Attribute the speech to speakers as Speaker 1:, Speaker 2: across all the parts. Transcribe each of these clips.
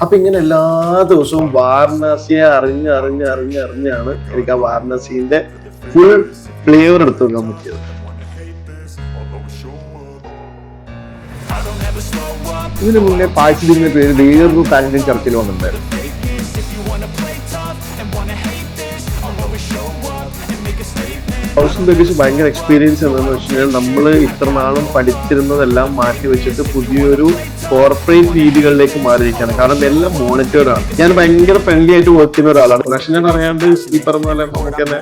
Speaker 1: അപ്പൊ ഇങ്ങനെ എല്ലാ ദിവസവും വാരണാസിയെ അറിഞ്ഞാണ് എനിക്ക് ആ വാരണാസിന്റെ ഫുൾ ഫ്ലേവർ എടുത്തു വെക്കാൻ പറ്റിയത്.
Speaker 2: ഇതിനു മുന്നേ പാഴ്സലിന്റെ പേര് വേറൊരു പാരന്റിങ് ചർച്ചയിൽ വന്നിട്ടുണ്ടായിരുന്നു.
Speaker 1: ഭയങ്കര എക്സ്പീരിയൻസ് എന്താണെന്ന് വെച്ച് കഴിഞ്ഞാൽ നമ്മൾ ഇത്ര നാളും പഠിച്ചിരുന്നതെല്ലാം മാറ്റി വെച്ചിട്ട് പുതിയൊരു കോർപ്പറേറ്റ് രീതികളിലേക്ക് മാറിയിരിക്കുകയാണ്. കാരണം എല്ലാം മോണിറ്റേർഡ് ആണ്. ഞാൻ ഭയങ്കര ഫ്രണ്ട്ലി ആയിട്ട് വർക്ക് ചെയ്യുന്ന ഒരാളാണ്. പക്ഷെ ഞാൻ അറിയാണ്ട് ഈ പറഞ്ഞ പോലെ നമുക്ക് തന്നെ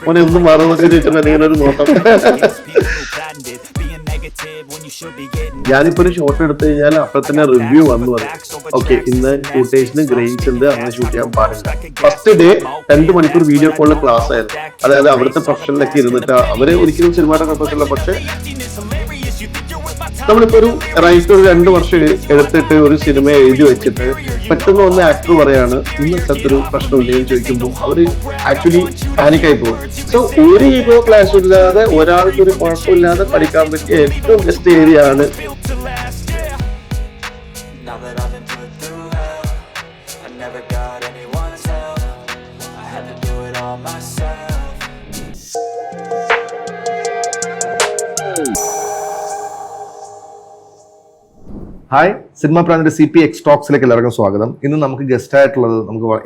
Speaker 1: മോനെ ഒന്നും മാറുന്നൊക്കെ ചോദിച്ചാൽ ഇങ്ങനെ ഒരു നോട്ടം. ഞാനിപ്പോ ഒരു ഷോട്ട് എടുത്തു കഴിഞ്ഞാൽ അപ്പോൾ തന്നെ റിവ്യൂ വന്നു പറയും, ഓക്കെ ഇന്ന് ഷൂട്ടേഴ്സിന് ഗ്രേസ് ഉണ്ട്, അങ്ങനെ ഷൂട്ട് ചെയ്യാൻ പാടില്ല. ഫസ്റ്റ് ഡേ 2 മണിക്കൂർ വീഡിയോ കോളിൽ ക്ലാസ് ആയിരുന്നു. അതായത് അവിടുത്തെ പ്രൊഫഷനിലൊക്കെ ഇരുന്നിട്ട് അവര് ഒരിക്കലും സിനിമയുടെ കപ്പത്തില്ല. പക്ഷെ നമ്മളിപ്പോ ഒരു റൈറ്റ് ഒരു 2 വർഷം എടുത്തിട്ട് ഒരു സിനിമ എഴുതി വെച്ചിട്ട് പെട്ടെന്ന് വന്ന ആക്ടർ പറയാണ് ഇന്നത്തെ ഒരു പ്രശ്നമില്ലെന്ന് ചോദിക്കുമ്പോൾ അവര് ആക്ച്വലി പാനിക്കായി പോകും. സോ ഒരു ഈഗോ ക്ലാഷ് ഇല്ലാതെ ഒരാൾക്ക് ഒരു കുഴപ്പമില്ലാതെ പഠിക്കാൻ പറ്റിയ ഏറ്റവും ബെസ്റ്റ് ഏരിയ ആണ്.
Speaker 2: ഹായ്, സിനിമ പ്രാന്തിന്റെ CPX ടോക്സിലേക്ക് എല്ലാവർക്കും സ്വാഗതം. ഇന്ന് നമുക്ക് ഗസ്റ്റ് ആയിട്ടുള്ളത്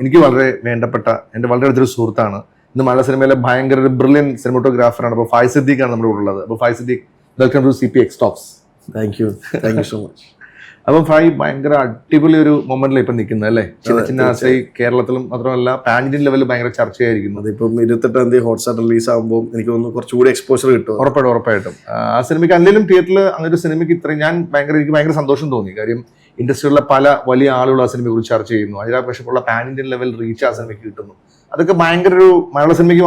Speaker 2: എനിക്ക് വളരെ വേണ്ടപ്പെട്ട എൻ്റെ വളരെ അടുത്തൊരു സുഹൃത്താണ്. ഇന്ന് മലയാള സിനിമയിലെ ഭയങ്കര ഒരു ബ്രില്യൻ സിനിമോട്ടോഗ്രാഫറാണ്. അപ്പോൾ ഫായ് സിദ്ദീഖാണ് നമ്മുടെ കൂടെ ഉള്ളത്. അപ്പോൾ Fai Siddique, welcome to CPX talks.
Speaker 1: Thank you so much.
Speaker 2: അപ്പം ഫായ് ഭയങ്കര അടിപൊളി ഒരു മൊമെന്റിൽ ഇപ്പം നിൽക്കുന്നത് അല്ലേ? ചിന്ന ആശൈ കേരളത്തിലും മാത്രമല്ല പാൻ ഇന്ത്യൻ ലെവലിൽ ഭയങ്കര ചർച്ചയായിരിക്കുന്നത്.
Speaker 1: ഇപ്പം 28-ാം തീയതി ഹോട്ട്സ്റ്റാർ റിലീസ് ആകുമ്പോൾ എനിക്ക് തോന്നുന്നു കുറച്ചുകൂടി എക്സ്പോഷർ കിട്ടും.
Speaker 2: ഉറപ്പായിട്ടും ആ സിനിമയ്ക്ക് അല്ലെങ്കിലും തിയേറ്ററിൽ അങ്ങനെ ഒരു സിനിമയ്ക്ക് ഇത്രയും എനിക്ക് ഭയങ്കര സന്തോഷം തോന്നി. കാര്യം ഇൻഡസ്ട്രിയിലുള്ള പല വലിയ ആളുകൾ ആ സിനിമയെ കുറിച്ച് ചർച്ച ചെയ്യുന്നു. അതിനേക്കുള്ള പാൻ ഇന്ത്യൻ ലെവൽ റീച്ച് ആ സിനിമയ്ക്ക് കിട്ടുന്നു. അതൊക്കെ ഭയങ്കര ഒരു മലയാള സിനിമയ്ക്ക്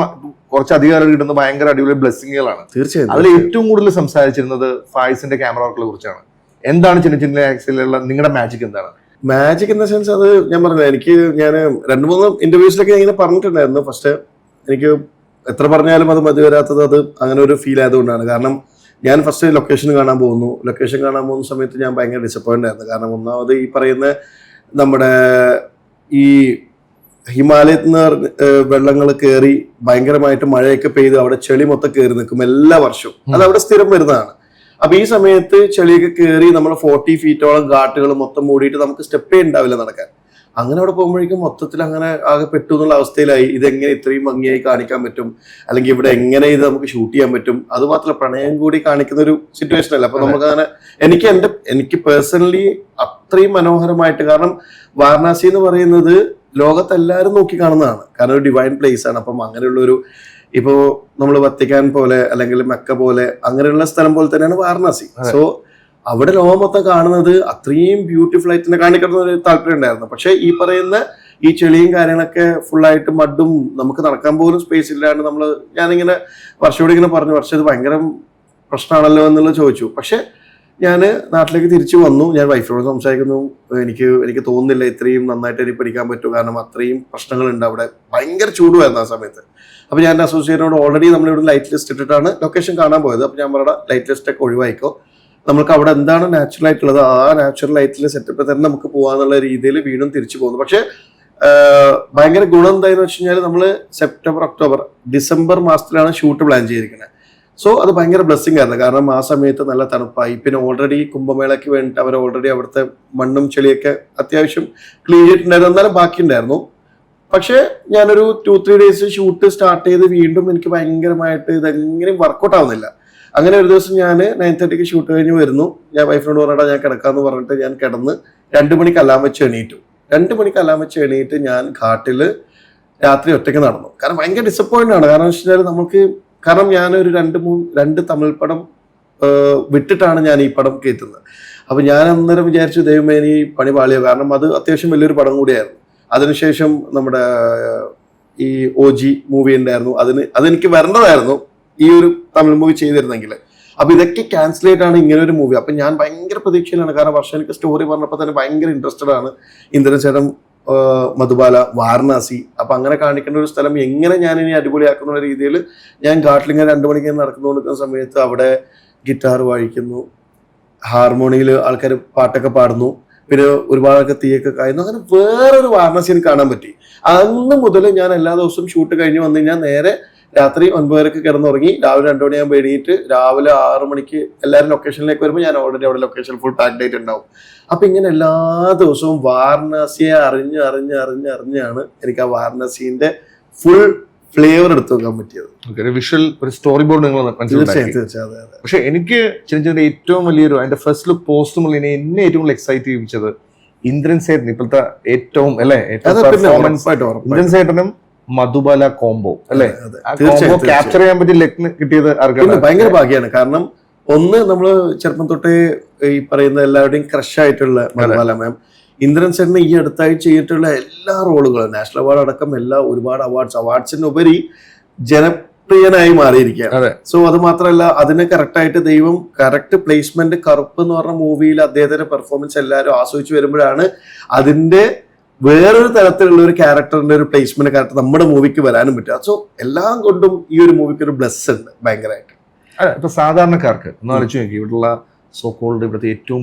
Speaker 2: കുറച്ച് അധികാരം കിട്ടുന്ന ഭയങ്കര അടിപൊളി ബ്ലെസ്സിങ്ങുകളാണ്.
Speaker 1: തീർച്ചയായും.
Speaker 2: അതിൽ ഏറ്റവും കൂടുതൽ സംസാരിച്ചിരുന്നത് ഫായിസിന്റെ ക്യാമറ വർക്കുകളെ കുറിച്ചാണ്. എന്താണ് ചിന്ന ആക്സിലുള്ള നിങ്ങളുടെ മാജിക്? എന്താണ്
Speaker 1: മാജിക് ഇൻ ദ സെൻസ്? അത് ഞാൻ പറഞ്ഞത്, ഞാൻ 2-3 ഇന്റർവ്യൂസിലൊക്കെ ഇങ്ങനെ പറഞ്ഞിട്ടുണ്ടായിരുന്നു. ഫസ്റ്റ് എനിക്ക് എത്ര പറഞ്ഞാലും അത് മതി വരാത്തത് അത് അങ്ങനെ ഒരു ഫീൽ ആയതുകൊണ്ടാണ്. കാരണം ഞാൻ ഫസ്റ്റ് ലൊക്കേഷൻ കാണാൻ പോകുന്ന സമയത്ത് ഞാൻ ഭയങ്കര ഡിസപ്പോയിന്റ് ആയിരുന്നു. കാരണം ഒന്നാമത് ഈ പറയുന്ന നമ്മുടെ ഈ ഹിമാലയത്തിൽ നിന്ന് വെള്ളങ്ങൾ കയറി ഭയങ്കരമായിട്ട് മഴയൊക്കെ പെയ്ത് അവിടെ ചെളി മൊത്തം കയറി നിൽക്കും എല്ലാ വർഷവും. അത് അവിടെ സ്ഥിരം വരുന്നതാണ്. അപ്പൊ ഈ സമയത്ത് ചെളിയൊക്കെ കയറി നമ്മൾ 40 ഫീറ്റോളം ഘാട്ടുകൾ മൊത്തം മൂടിയിട്ട് നമുക്ക് സ്റ്റെപ്പേ ഉണ്ടാവില്ല നടക്കാൻ. അങ്ങനെ അവിടെ പോകുമ്പോഴേക്കും മൊത്തത്തിൽ അങ്ങനെ ആകെ പെട്ടു എന്നുള്ള അവസ്ഥയിലായി. ഇതെങ്ങനെ ഇത്രയും ഭംഗിയായി കാണിക്കാൻ പറ്റും, അല്ലെങ്കിൽ ഇവിടെ എങ്ങനെ ഇത് നമുക്ക് ഷൂട്ട് ചെയ്യാൻ പറ്റും? അത് മാത്രമല്ല പ്രണയം കൂടി കാണിക്കുന്ന ഒരു സിറ്റുവേഷൻ അല്ല. അപ്പൊ നമുക്ക് അങ്ങനെ എനിക്ക് പേഴ്സണലി അത്രയും മനോഹരമായിട്ട്, കാരണം വാരണാസി എന്ന് പറയുന്നത് ലോകത്തെല്ലാവരും നോക്കി കാണുന്നതാണ്. കാരണം ഒരു ഡിവൈൻ പ്ലേസ് ആണ്. അപ്പം അങ്ങനെയുള്ളൊരു ഇപ്പോ നമ്മൾ വത്തിക്കാൻ പോലെ അല്ലെങ്കിൽ മെക്ക പോലെ അങ്ങനെയുള്ള സ്ഥലം പോലെ തന്നെയാണ് വാരണാസി. സോ അവിടെ ലോകം മൊത്തം കാണുന്നത് അത്രയും ബ്യൂട്ടിഫുൾ ആയിട്ട് തന്നെ കാണിക്കണം ഒരു താല്പര്യം ഉണ്ടായിരുന്നു. പക്ഷെ ഈ പറയുന്ന ഈ ചെളിയും കാര്യങ്ങളൊക്കെ ഫുള്ളായിട്ട് മഡും നമുക്ക് നടക്കാൻ പോലും സ്പേസ് ഇല്ലാണ്ട് ഞാനിങ്ങനെ വർഷയോട് ഇങ്ങനെ പറഞ്ഞു, വർഷം ഇത് ഭയങ്കര പ്രശ്നമാണല്ലോ എന്നുള്ളത് ചോദിച്ചു. പക്ഷെ ഞാൻ നാട്ടിലേക്ക് തിരിച്ചു വന്നു. ഞാൻ വൈഫിനോട് സംസാരിക്കുന്നു, എനിക്ക് തോന്നുന്നില്ല ഇത്രയും നന്നായിട്ട് എനിക്ക് പഠിക്കാൻ പറ്റും. കാരണം അത്രയും പ്രശ്നങ്ങളുണ്ട് അവിടെ. ഭയങ്കര ചൂടുമായിരുന്നു ആ സമയത്ത്. അപ്പൊ ഞാൻ എൻ്റെ അസോസിയേറ്റിനോട് ഓൾറെഡി നമ്മളിവിടെ ലൈറ്റ് ലിസ്റ്റ് ഇട്ടിട്ടാണ് ലൊക്കേഷൻ കാണാൻ പോയത്. അപ്പൊ ഞാൻ പറഞ്ഞ ലൈറ്റ് ലിസ്റ്റ് ഒക്കെ ഒഴിവായിക്കോ, നമുക്ക് അവിടെ എന്താണ് നാച്ചുറൽ ആയിട്ടുള്ളത് ആ നാച്ചുറൽ ആയിട്ടുള്ള സെറ്റപ്പിൽ തന്നെ നമുക്ക് പോകാന്നുള്ള രീതിയിൽ വീണ്ടും തിരിച്ചു പോകുന്നു. പക്ഷെ ഭയങ്കര ഗുണം എന്തായെന്ന് വെച്ച് കഴിഞ്ഞാൽ നമ്മൾ സെപ്റ്റംബർ, ഒക്ടോബർ, ഡിസംബർ മാസത്തിലാണ് ഷൂട്ട് പ്ലാൻ ചെയ്തിരിക്കുന്നത്. സോ അത് ഭയങ്കര ബ്ലെസ്സിങ് ആയിരുന്നു. കാരണം ആ സമയത്ത് നല്ല തണുപ്പായി. പിന്നെ ഓൾറെഡി കുംഭമേളയ്ക്ക് വേണ്ടിയിട്ട് അവർ ഓൾറെഡി അവിടുത്തെ മണ്ണും ചെളിയൊക്കെ അത്യാവശ്യം ക്ലീൻ ചെയ്തിട്ടുണ്ടായിരുന്നു. എന്നാലും ബാക്കി ഉണ്ടായിരുന്നു. പക്ഷെ ഞാനൊരു 2-3 ഡേയ്സ് ഷൂട്ട് സ്റ്റാർട്ട് ചെയ്ത് വീണ്ടും എനിക്ക് ഭയങ്കരമായിട്ട് ഇതെങ്ങനെയും വർക്കൗട്ട് ആവുന്നില്ല. അങ്ങനെ ഒരു ദിവസം ഞാൻ 9:30 ഷൂട്ട് കഴിഞ്ഞ് വരുന്നു. ഞാൻ വൈഫിനോട് പറഞ്ഞാൽ ഞാൻ കിടക്കാന്ന് പറഞ്ഞിട്ട് ഞാൻ കിടന്ന് 2 മണിക്ക് അലാം വെച്ച് എണീറ്റു. 2 മണിക്ക് അലാം വെച്ച് എണീറ്റ് ഞാൻ കാട്ടില് രാത്രി ഒറ്റയ്ക്ക് നടന്നു. കാരണം ഭയങ്കര ഡിസപ്പോയിന്റ് ആണ്. കാരണം വെച്ച് കഴിഞ്ഞാൽ കാരണം ഞാനൊരു 2 തമിഴ് പടം വിട്ടിട്ടാണ് ഞാൻ ഈ പടം കയറ്റുന്നത്. അപ്പൊ ഞാൻ അന്നേരം വിചാരിച്ചു ദൈവമേ ഈ പണി പാളിയോ. കാരണം അത് അത്യാവശ്യം വലിയൊരു പടം കൂടിയായിരുന്നു. അതിനുശേഷം നമ്മുടെ ഈ OG മൂവി ഉണ്ടായിരുന്നു. അതെനിക്ക് വരേണ്ടതായിരുന്നു ഈ ഒരു തമിഴ് മൂവി ചെയ്തിരുന്നെങ്കിൽ. അപ്പൊ ഇതൊക്കെ ക്യാൻസലേറ്റ് ആണ് ഇങ്ങനെ ഒരു മൂവി. അപ്പൊ ഞാൻ ഭയങ്കര പ്രതീക്ഷയിലാണ്. കാരണം വർഷം എനിക്ക് സ്റ്റോറി പറഞ്ഞപ്പോൾ തന്നെ ഭയങ്കര ഇൻട്രസ്റ്റഡ് ആണ്. ഇന്ദ്രചേട്ടൻ, മധുബാല, വാരണാസി. അപ്പൊ അങ്ങനെ കാണിക്കേണ്ട ഒരു സ്ഥലം എങ്ങനെ ഞാൻ ഇനി അടിപൊളിയാക്കുന്ന രീതിയിൽ ഞാൻ ഘാട്ടിലിങ്ങനെ 2 മണിക്ക് നടക്കുന്ന സമയത്ത് അവിടെ ഗിറ്റാർ വായിക്കുന്നു, ഹാർമോണിയിൽ ആൾക്കാർ പാട്ടൊക്കെ പാടുന്നു. പിന്നെ ഒരുപാടൊക്കെ തീയൊക്കെ കായുന്നു. അങ്ങനെ വേറൊരു വാരണാസി എനിക്ക് കാണാൻ പറ്റി. അന്ന് മുതൽ ഞാൻ എല്ലാ ദിവസവും ഷൂട്ട് കഴിഞ്ഞ് വന്നു കഴിഞ്ഞാൽ നേരെ രാത്രി 9:30 കിടന്നുറങ്ങി, രാവിലെ 2 മണിയാകുമ്പോൾ എണീറ്റ് രാവിലെ 6 മണിക്ക് എല്ലാവരും ലൊക്കേഷനിലേക്ക് വരുമ്പോൾ ഞാൻ ഓൾറെഡി അവിടെ ലൊക്കേഷൻ ഫുൾ പാക്ഡ് ആയിട്ട് ഉണ്ടാവും. അപ്പൊ ഇങ്ങനെ എല്ലാ ദിവസവും വാരണാസിയെ അറിഞ്ഞാണ് എനിക്ക് ആ വാരണാസിന്റെ ഫുൾ ഫ്ലേവർ എടുത്തു വെക്കാൻ പറ്റിയത്.
Speaker 2: വിഷ്വൽ ഒരു സ്റ്റോറി ബോർഡ് നിങ്ങൾ
Speaker 1: തീർച്ചയായും.
Speaker 2: പക്ഷെ എനിക്ക് ചില ഏറ്റവും വലിയൊരു അതിന്റെ ഫസ്റ്റ് ലുക്ക് പോസ്റ്റ് എന്നെ ഏറ്റവും കൂടുതൽ എക്സൈറ്റ് ചെയ്യിച്ചത് ഇന്ദ്രൻ സേട്ടൻ, ഇപ്പോഴത്തെ ഏറ്റവും അല്ലേ ഇന്ദ്രൻ സേട്ടനും മധുബാല കോംബോ അല്ലെ, ക്യാപ്ചർ ചെയ്യാൻ പറ്റിയ ലക്ക് കിട്ടിയത്
Speaker 1: ഭയങ്കര ഭാഗ്യമാണ്. കാരണം ഒന്ന്, നമ്മള് ചെറുപ്പം തൊട്ടേ ഈ പറയുന്ന എല്ലാവരുടെയും ക്രഷ് ആയിട്ടുള്ള മധുബാല മാം, ഇന്ദ്രൻ സേട്ടന് ഈ അടുത്തായി ചെയ്തിട്ടുള്ള എല്ലാ റോളുകളും നാഷണൽ അവാർഡ് അടക്കം ഒരുപാട് അവാർഡ്സിന് ഉപരി ജനപ്രിയനായി മാറിയിരിക്കുകയാണ്. സോ അത് മാത്രമല്ല, അതിന് കറക്റ്റായിട്ട് ദൈവം കറക്റ്റ് പ്ലേസ്മെന്റ്, കറുപ്പ് എന്ന് പറഞ്ഞ മൂവിയിൽ അദ്ദേഹത്തിന്റെ പെർഫോമൻസ് എല്ലാവരും ആസ്വദിച്ചു വരുമ്പോഴാണ് അതിന്റെ വേറൊരു തരത്തിലുള്ള ഒരു ക്യാരക്ടറിന്റെ ഒരു പ്ലേസ്മെന്റ് കറക്റ്റ് നമ്മുടെ മൂവിക്ക് വരാനും പറ്റുക. സോ എല്ലാം കൊണ്ടും ഈ ഒരു മൂവിക്ക് ഒരു ബ്ലെസ് ഉണ്ട് ഭയങ്കരമായിട്ട്.
Speaker 2: ഇപ്പൊ സാധാരണക്കാർക്ക് ഒന്ന് ആലോചിച്ച് നോക്കി, ഇവിടെയുള്ള സോ കോൾഡ് ഇവിടുത്തെ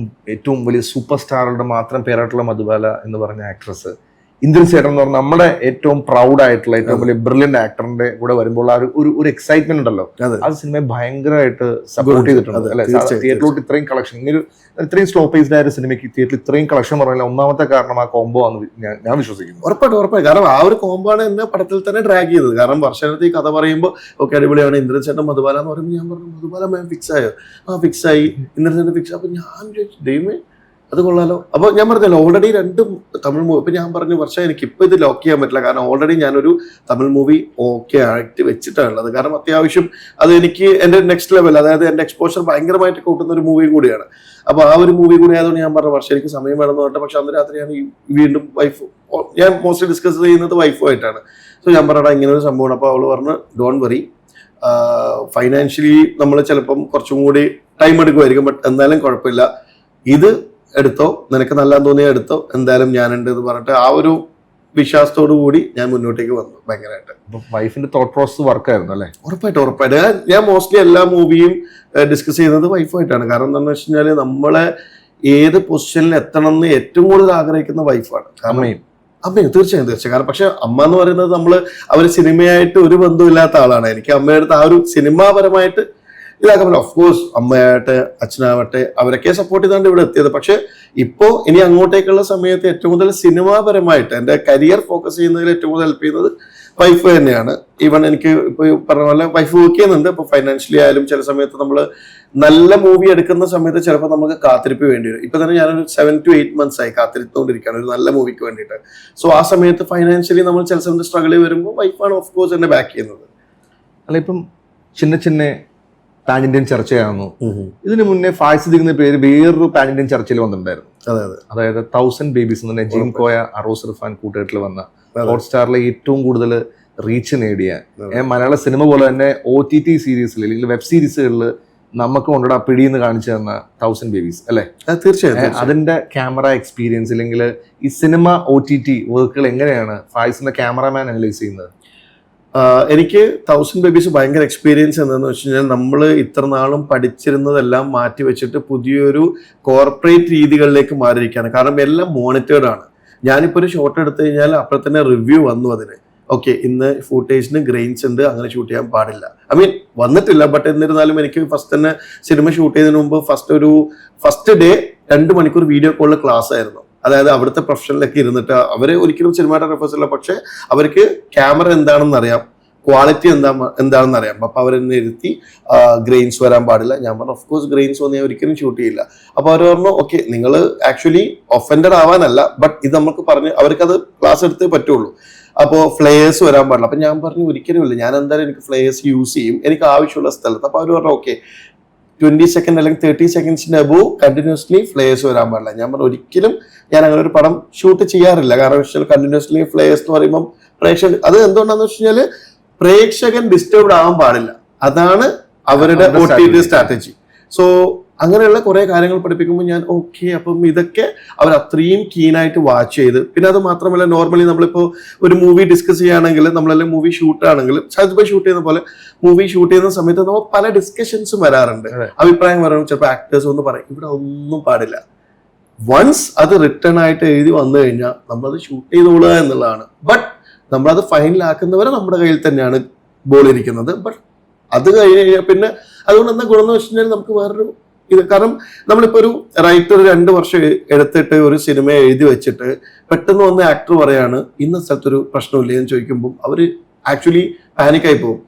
Speaker 2: ഏറ്റവും വലിയ സൂപ്പർ സ്റ്റാറുടെ മാത്രം പേരായിട്ടുള്ള മധുബാല എന്ന് പറഞ്ഞ ആക്ട്രസ്, ഇന്ദ്രൻ സേട്ടൻ എന്ന് പറഞ്ഞാൽ നമ്മുടെ ഏറ്റവും പ്രൗഡ് ആയിട്ടുള്ള ഏറ്റവും വലിയ ബ്രില്യന്റ് ആക്ടറിന്റെ കൂടെ വരുമ്പോൾ ആ ഒരു എക്സൈറ്റ്മെന്റ് ഉണ്ടല്ലോ, അത് സിനിമയെ ഭയങ്കരമായിട്ട് സപ്പോർട്ട് ചെയ്തിട്ടുണ്ട് അല്ലെ. തിയേറ്ററിലോട്ട് ഇത്രയും കളക്ഷൻ, ഇത്രയും സ്ലോ പേസ്ഡ് ആയ സിനിമയ്ക്ക് തിയേറ്ററിൽ ഇത്രയും കളക്ഷൻ പറഞ്ഞാൽ ഒന്നാമത്തെ കാരണം ആ കോംബോ ആണെന്ന് ഞാൻ വിശ്വസിക്കുന്നു.
Speaker 1: ഉറപ്പായിട്ടും. കാരണം ആ ഒരു കോംബോ ആണ് എന്നെ പടത്തിൽ തന്നെ ഡ്രാഗ് ചെയ്തത്. കാരണം വർഷത്തിൽ ഈ കഥ പറയുമ്പോൾ ഓക്കെ അടിപൊളിയാണ്, ഇന്ദ്രൻ ചേട്ടൻ മധുബാല എന്ന് പറയുമ്പോൾ ഞാൻ പറഞ്ഞു മധുബാല മാം ഫിക്സ് ആയോ? ഫിക്സ് ആയി. ഇന്ദ്രൻ ചേട്ടൻ ഫിക്സ്. അപ്പൊ ഞാൻ ദൈവമേ അത് കൊള്ളാലോ. അപ്പൊ ഞാൻ പറഞ്ഞല്ലോ ഓൾറെഡി 2 തമിഴ് മൂവി. ഇപ്പൊ ഞാൻ പറഞ്ഞു വർഷം എനിക്ക് ഇപ്പൊ ഇത് ലോക്ക് ചെയ്യാൻ പറ്റില്ല, കാരണം ഓൾറെഡി ഞാനൊരു തമിഴ് മൂവി ഓക്കെ ആയിട്ട് വെച്ചിട്ടാണുള്ളത്. കാരണം അത്യാവശ്യം അത് എനിക്ക് എന്റെ നെക്സ്റ്റ് ലെവൽ, അതായത് എന്റെ എക്സ്പോഷർ ഭയങ്കരമായിട്ട് കൂട്ടുന്ന ഒരു മൂവി കൂടിയാണ്. അപ്പൊ ആ ഒരു മൂവി കൂടി ആയതുകൊണ്ട് ഞാൻ പറഞ്ഞു വർഷം എനിക്ക് സമയം വേണമെന്ന് പറഞ്ഞിട്ട്. പക്ഷെ അന്ന് രാത്രി ഞാൻ വീണ്ടും ഞാൻ മോസ്റ്റ്ലി ഡിസ്കസ് ചെയ്യുന്നത് വൈഫുമായിട്ടാണ്. സോ ഞാൻ പറഞ്ഞാൽ ഇങ്ങനെ ഒരു സംഭവമാണ്. അപ്പൊ അവള് പറഞ്ഞു ഡോണ്ട് വറി, ഫൈനാൻഷ്യലി നമ്മൾ ചിലപ്പം കുറച്ചും കൂടി ടൈം എടുക്കുമായിരിക്കും, ബട്ട് എന്തായാലും കുഴപ്പമില്ല, ഇത് എടുത്തോ, നിനക്ക് നല്ല തോന്നിയാൽ എടുത്തോ, എന്തായാലും ഞാനുണ്ട് എന്ന് പറഞ്ഞിട്ട് ആ ഒരു വിശ്വാസത്തോടു കൂടി ഞാൻ മുന്നോട്ടേക്ക് വന്നു ഭയങ്കരമായിട്ട്.
Speaker 2: വൈഫിന്റെ തോട്ട് പ്രോസസ് വർക്ക് ആയിരുന്നു അല്ലേ?
Speaker 1: ഉറപ്പായിട്ടും. ഞാൻ മോസ്റ്റ്ലി എല്ലാ മൂവിയും ഡിസ്കസ് ചെയ്യുന്നത് വൈഫായിട്ടാണ്. കാരണം എന്താണെന്ന് വെച്ച് കഴിഞ്ഞാൽ നമ്മളെ ഏത് പൊസിഷനിൽ എത്തണം എന്ന് ഏറ്റവും കൂടുതൽ ആഗ്രഹിക്കുന്ന വൈഫാണ്. അമ്മയും തീർച്ചയായും. കാരണം പക്ഷെ അമ്മ എന്ന് പറയുന്നത് അവര് സിനിമയായിട്ട് ഒരു ബന്ധമില്ലാത്ത ആളാണ്. എനിക്ക് അമ്മയുടെ അടുത്ത് ആ ഒരു സിനിമാപരമായിട്ട് ഇതാക്കാൻ പറ്റില്ല. ഓഫ് കോഴ്സ് അമ്മയാവട്ടെ അച്ഛനാവട്ടെ അവരൊക്കെ സപ്പോർട്ട് ചെയ്താണ്ട് ഇവിടെ എത്തിയത്. പക്ഷെ ഇപ്പോ ഇനി അങ്ങോട്ടേക്കുള്ള സമയത്ത് ഏറ്റവും കൂടുതൽ സിനിമാപരമായിട്ട് എന്റെ കരിയർ ഫോക്കസ് ചെയ്യുന്നതിൽ ഏറ്റവും കൂടുതൽ ഹെൽപ്പ് ചെയ്യുന്നത് വൈഫ് തന്നെയാണ്. ഈവൻ എനിക്ക് ഇപ്പൊ പറഞ്ഞ പോലെ വൈഫ് വർക്ക് ചെയ്യുന്നുണ്ട്. ഇപ്പൊ ഫൈനാൻഷ്യലി ആയാലും ചില സമയത്ത് നമ്മൾ നല്ല മൂവി എടുക്കുന്ന സമയത്ത് ചിലപ്പോൾ നമുക്ക് കാത്തിരിപ്പ് വേണ്ടി വരും. ഇപ്പൊ തന്നെ ഞാനൊരു 7 to 8 months ആയി കാത്തിരിത്തുകൊണ്ടിരിക്കുകയാണ് ഒരു നല്ല മൂവിക്ക് വേണ്ടിയിട്ട്. സോ ആ സമയത്ത് ഫൈനാൻഷ്യലി നമ്മൾ ചില സമയത്ത് സ്ട്രഗിൾ വരുമ്പോൾ വൈഫാണ് ഓഫ് കോഴ്സ് എന്നെ ബാക്ക് ചെയ്യുന്നത്.
Speaker 2: അല്ല, ഇപ്പം ചിന്ന പാൻ ഇന്ത്യൻ ചർച്ചയായിരുന്നു. ഇതിനു മുന്നേ ഫായ്സ് ദിക്കുന്ന പേര് വേറൊരു പാൻ ഇന്ത്യൻ ചർച്ചയിൽ വന്നിട്ടുണ്ടായിരുന്നു. അതായത് 1000 Babies എന്ന് നജീം കോയ, അറോസ് ഇർഫാൻ കൂട്ടുകെട്ടിൽ വന്ന ഹോട്ട്സ്റ്റാറിലെ ഏറ്റവും കൂടുതൽ റീച്ച് നേടിയ മലയാള സിനിമ പോലെ തന്നെ OTT സീരീസിൽ അല്ലെങ്കിൽ വെബ് സീരീസുകളിൽ നമുക്ക് കൊണ്ടുള്ള പിടിയെന്ന് കാണിച്ചു തന്ന 1000 Babies അല്ലെ?
Speaker 1: തീർച്ചയായും.
Speaker 2: അതിന്റെ ക്യാമറ എക്സ്പീരിയൻസ് അല്ലെങ്കിൽ ഈ സിനിമ OTT വർക്കുകൾ എങ്ങനെയാണ് ഫായ്സിന്റെ ക്യാമറമാൻ അനലൈസ് ചെയ്യുന്നത്?
Speaker 1: എനിക്ക് 1000 Babies ഭയങ്കര എക്സ്പീരിയൻസ് എന്താണെന്ന് വെച്ച് കഴിഞ്ഞാൽ നമ്മൾ ഇത്ര നാളും പഠിച്ചിരുന്നതെല്ലാം മാറ്റി വെച്ചിട്ട് പുതിയൊരു കോർപ്പറേറ്റ് രീതികളിലേക്ക് മാറിയിരിക്കുകയാണ്. കാരണം എല്ലാം മോണിറ്റേർഡ് ആണ്. ഞാനിപ്പോൾ ഒരു ഷോട്ട് എടുത്തു കഴിഞ്ഞാൽ അപ്പോൾ തന്നെ റിവ്യൂ വന്നു അതിന്. ഓക്കെ, ഇന്ന് ഫൂട്ടേജിന് ഗ്രെയിൻസ് ഉണ്ട്, അങ്ങനെ ഷൂട്ട് ചെയ്യാൻ പാടില്ല. വന്നിട്ടില്ല, ബട്ട് എന്നിരുന്നാലും എനിക്ക് ഫസ്റ്റ് തന്നെ സിനിമ ഷൂട്ട് ചെയ്തതിന് മുമ്പ് ഫസ്റ്റ് ഡേ 2 മണിക്കൂർ വീഡിയോ കോളിൽ ക്ലാസ് ആയിരുന്നു. അതായത് അവിടുത്തെ പ്രൊഫഷനിലൊക്കെ ഇരുന്നിട്ട് അവര് ഒരിക്കലും സിനിമാറ്റോഗ്രാഫേഴ്സ് അല്ല, പക്ഷെ അവർക്ക് ക്യാമറ എന്താണെന്ന് അറിയാം, ക്വാളിറ്റി എന്താണെന്ന് അറിയാം. അപ്പൊ അവരെന്നെ ഇരുത്തി ഗ്രെയിൻസ് വരാൻ പാടില്ല. ഞാൻ പറഞ്ഞു ഓഫ് കോഴ്സ് ഗ്രെയിൻസ് വന്ന് ഞാൻ ഒരിക്കലും ഷൂട്ട് ചെയ്യില്ല. അപ്പൊ അവർ പറഞ്ഞു ഓക്കെ, നിങ്ങൾ ആക്ച്വലി ഒഫൻഡഡ് ആവാനല്ല, ബട്ട് ഇത് നമുക്ക് പറഞ്ഞ് അവർക്കത് ക്ലാസ് എടുത്തേ പറ്റുള്ളൂ. അപ്പോൾ ഫ്ലെയേഴ്സ് വരാൻ പാടില്ല. അപ്പൊ ഞാൻ പറഞ്ഞു ഒരിക്കലും ഇല്ല, ഞാൻ എന്തായാലും എനിക്ക് ഫ്ലെയേഴ്സ് യൂസ് ചെയ്യും എനിക്ക് ആവശ്യമുള്ള സ്ഥലത്ത്. അപ്പൊ അവർ പറഞ്ഞു ഓക്കെ 20 സെക്കൻഡ് അല്ലെങ്കിൽ 30 സെക്കൻഡ്സിന് അബോവ് കണ്ടിന്യൂസ്ലി ഫ്ലെയേഴ്സ് വരാൻ പാടില്ല. ഞാൻ പറഞ്ഞു ഒരിക്കലും ഞാൻ അങ്ങനെ ഒരു പടം ഷൂട്ട് ചെയ്യാറില്ല. കാരണം വെച്ചാൽ കണ്ടിന്യൂസ്ലി ഫ്ലെയേഴ്സ് എന്ന് പറയുമ്പോൾ അത് എന്തുകൊണ്ടാന്ന് വെച്ച് കഴിഞ്ഞാൽ പ്രേക്ഷകൻ ഡിസ്റ്റർബ്ഡ് ആവാൻ പാടില്ല. അതാണ് അവരുടെ OTT സ്ട്രാറ്റജി. സോ അങ്ങനെയുള്ള കുറെ കാര്യങ്ങൾ പഠിപ്പിക്കുമ്പോൾ ഞാൻ ഓക്കെ, അപ്പം ഇതൊക്കെ അവർ അത്രയും കീനായിട്ട് വാച്ച് ചെയ്ത്. പിന്നെ അത് മാത്രമല്ല, നോർമലി നമ്മളിപ്പോൾ ഒരു മൂവി ഡിസ്കസ് ചെയ്യുകയാണെങ്കിൽ, നമ്മളെല്ലാം മൂവി ഷൂട്ട് ആണെങ്കിൽ ഷാജിബ് ഷൂട്ട് ചെയ്യുന്ന പോലെ മൂവി ഷൂട്ട് ചെയ്യുന്ന സമയത്ത് നമ്മൾ പല ഡിസ്കഷൻസും വരാറുണ്ട്, അഭിപ്രായം വരാറുണ്ട്. ചിലപ്പോൾ ആക്ടേഴ്സ് ഒന്ന് പറയും ഇവിടെ ഒന്നും പാടില്ല, വൺസ് അത് റിട്ടേൺ ആയിട്ട് എഴുതി വന്നു കഴിഞ്ഞാൽ നമ്മളത് ഷൂട്ട് ചെയ്തോളുക എന്നുള്ളതാണ്. ബട്ട് നമ്മളത് ഫൈനലാക്കുന്നവരെ നമ്മുടെ കയ്യിൽ തന്നെയാണ് ബോൾ ഇരിക്കുന്നത്. ബട്ട് അത് കഴിഞ്ഞ് കഴിഞ്ഞാൽ പിന്നെ അതുകൊണ്ട് എന്താ ഗുണം എന്ന് വെച്ച് കഴിഞ്ഞാൽ നമുക്ക് വേറൊരു ഇത്, കാരണം നമ്മളിപ്പോ ഒരു റൈറ്റർ 2 വർഷം എടുത്തിട്ട് ഒരു സിനിമ എഴുതി വെച്ചിട്ട് പെട്ടെന്ന് വന്ന് ആക്ടർ പറയാണ് ഇന്ന സ്ഥലത്തൊരു പ്രശ്നമില്ല എന്ന് ചോദിക്കുമ്പോൾ അവര് ആക്ച്വലി പാനിക്കായി പോകും.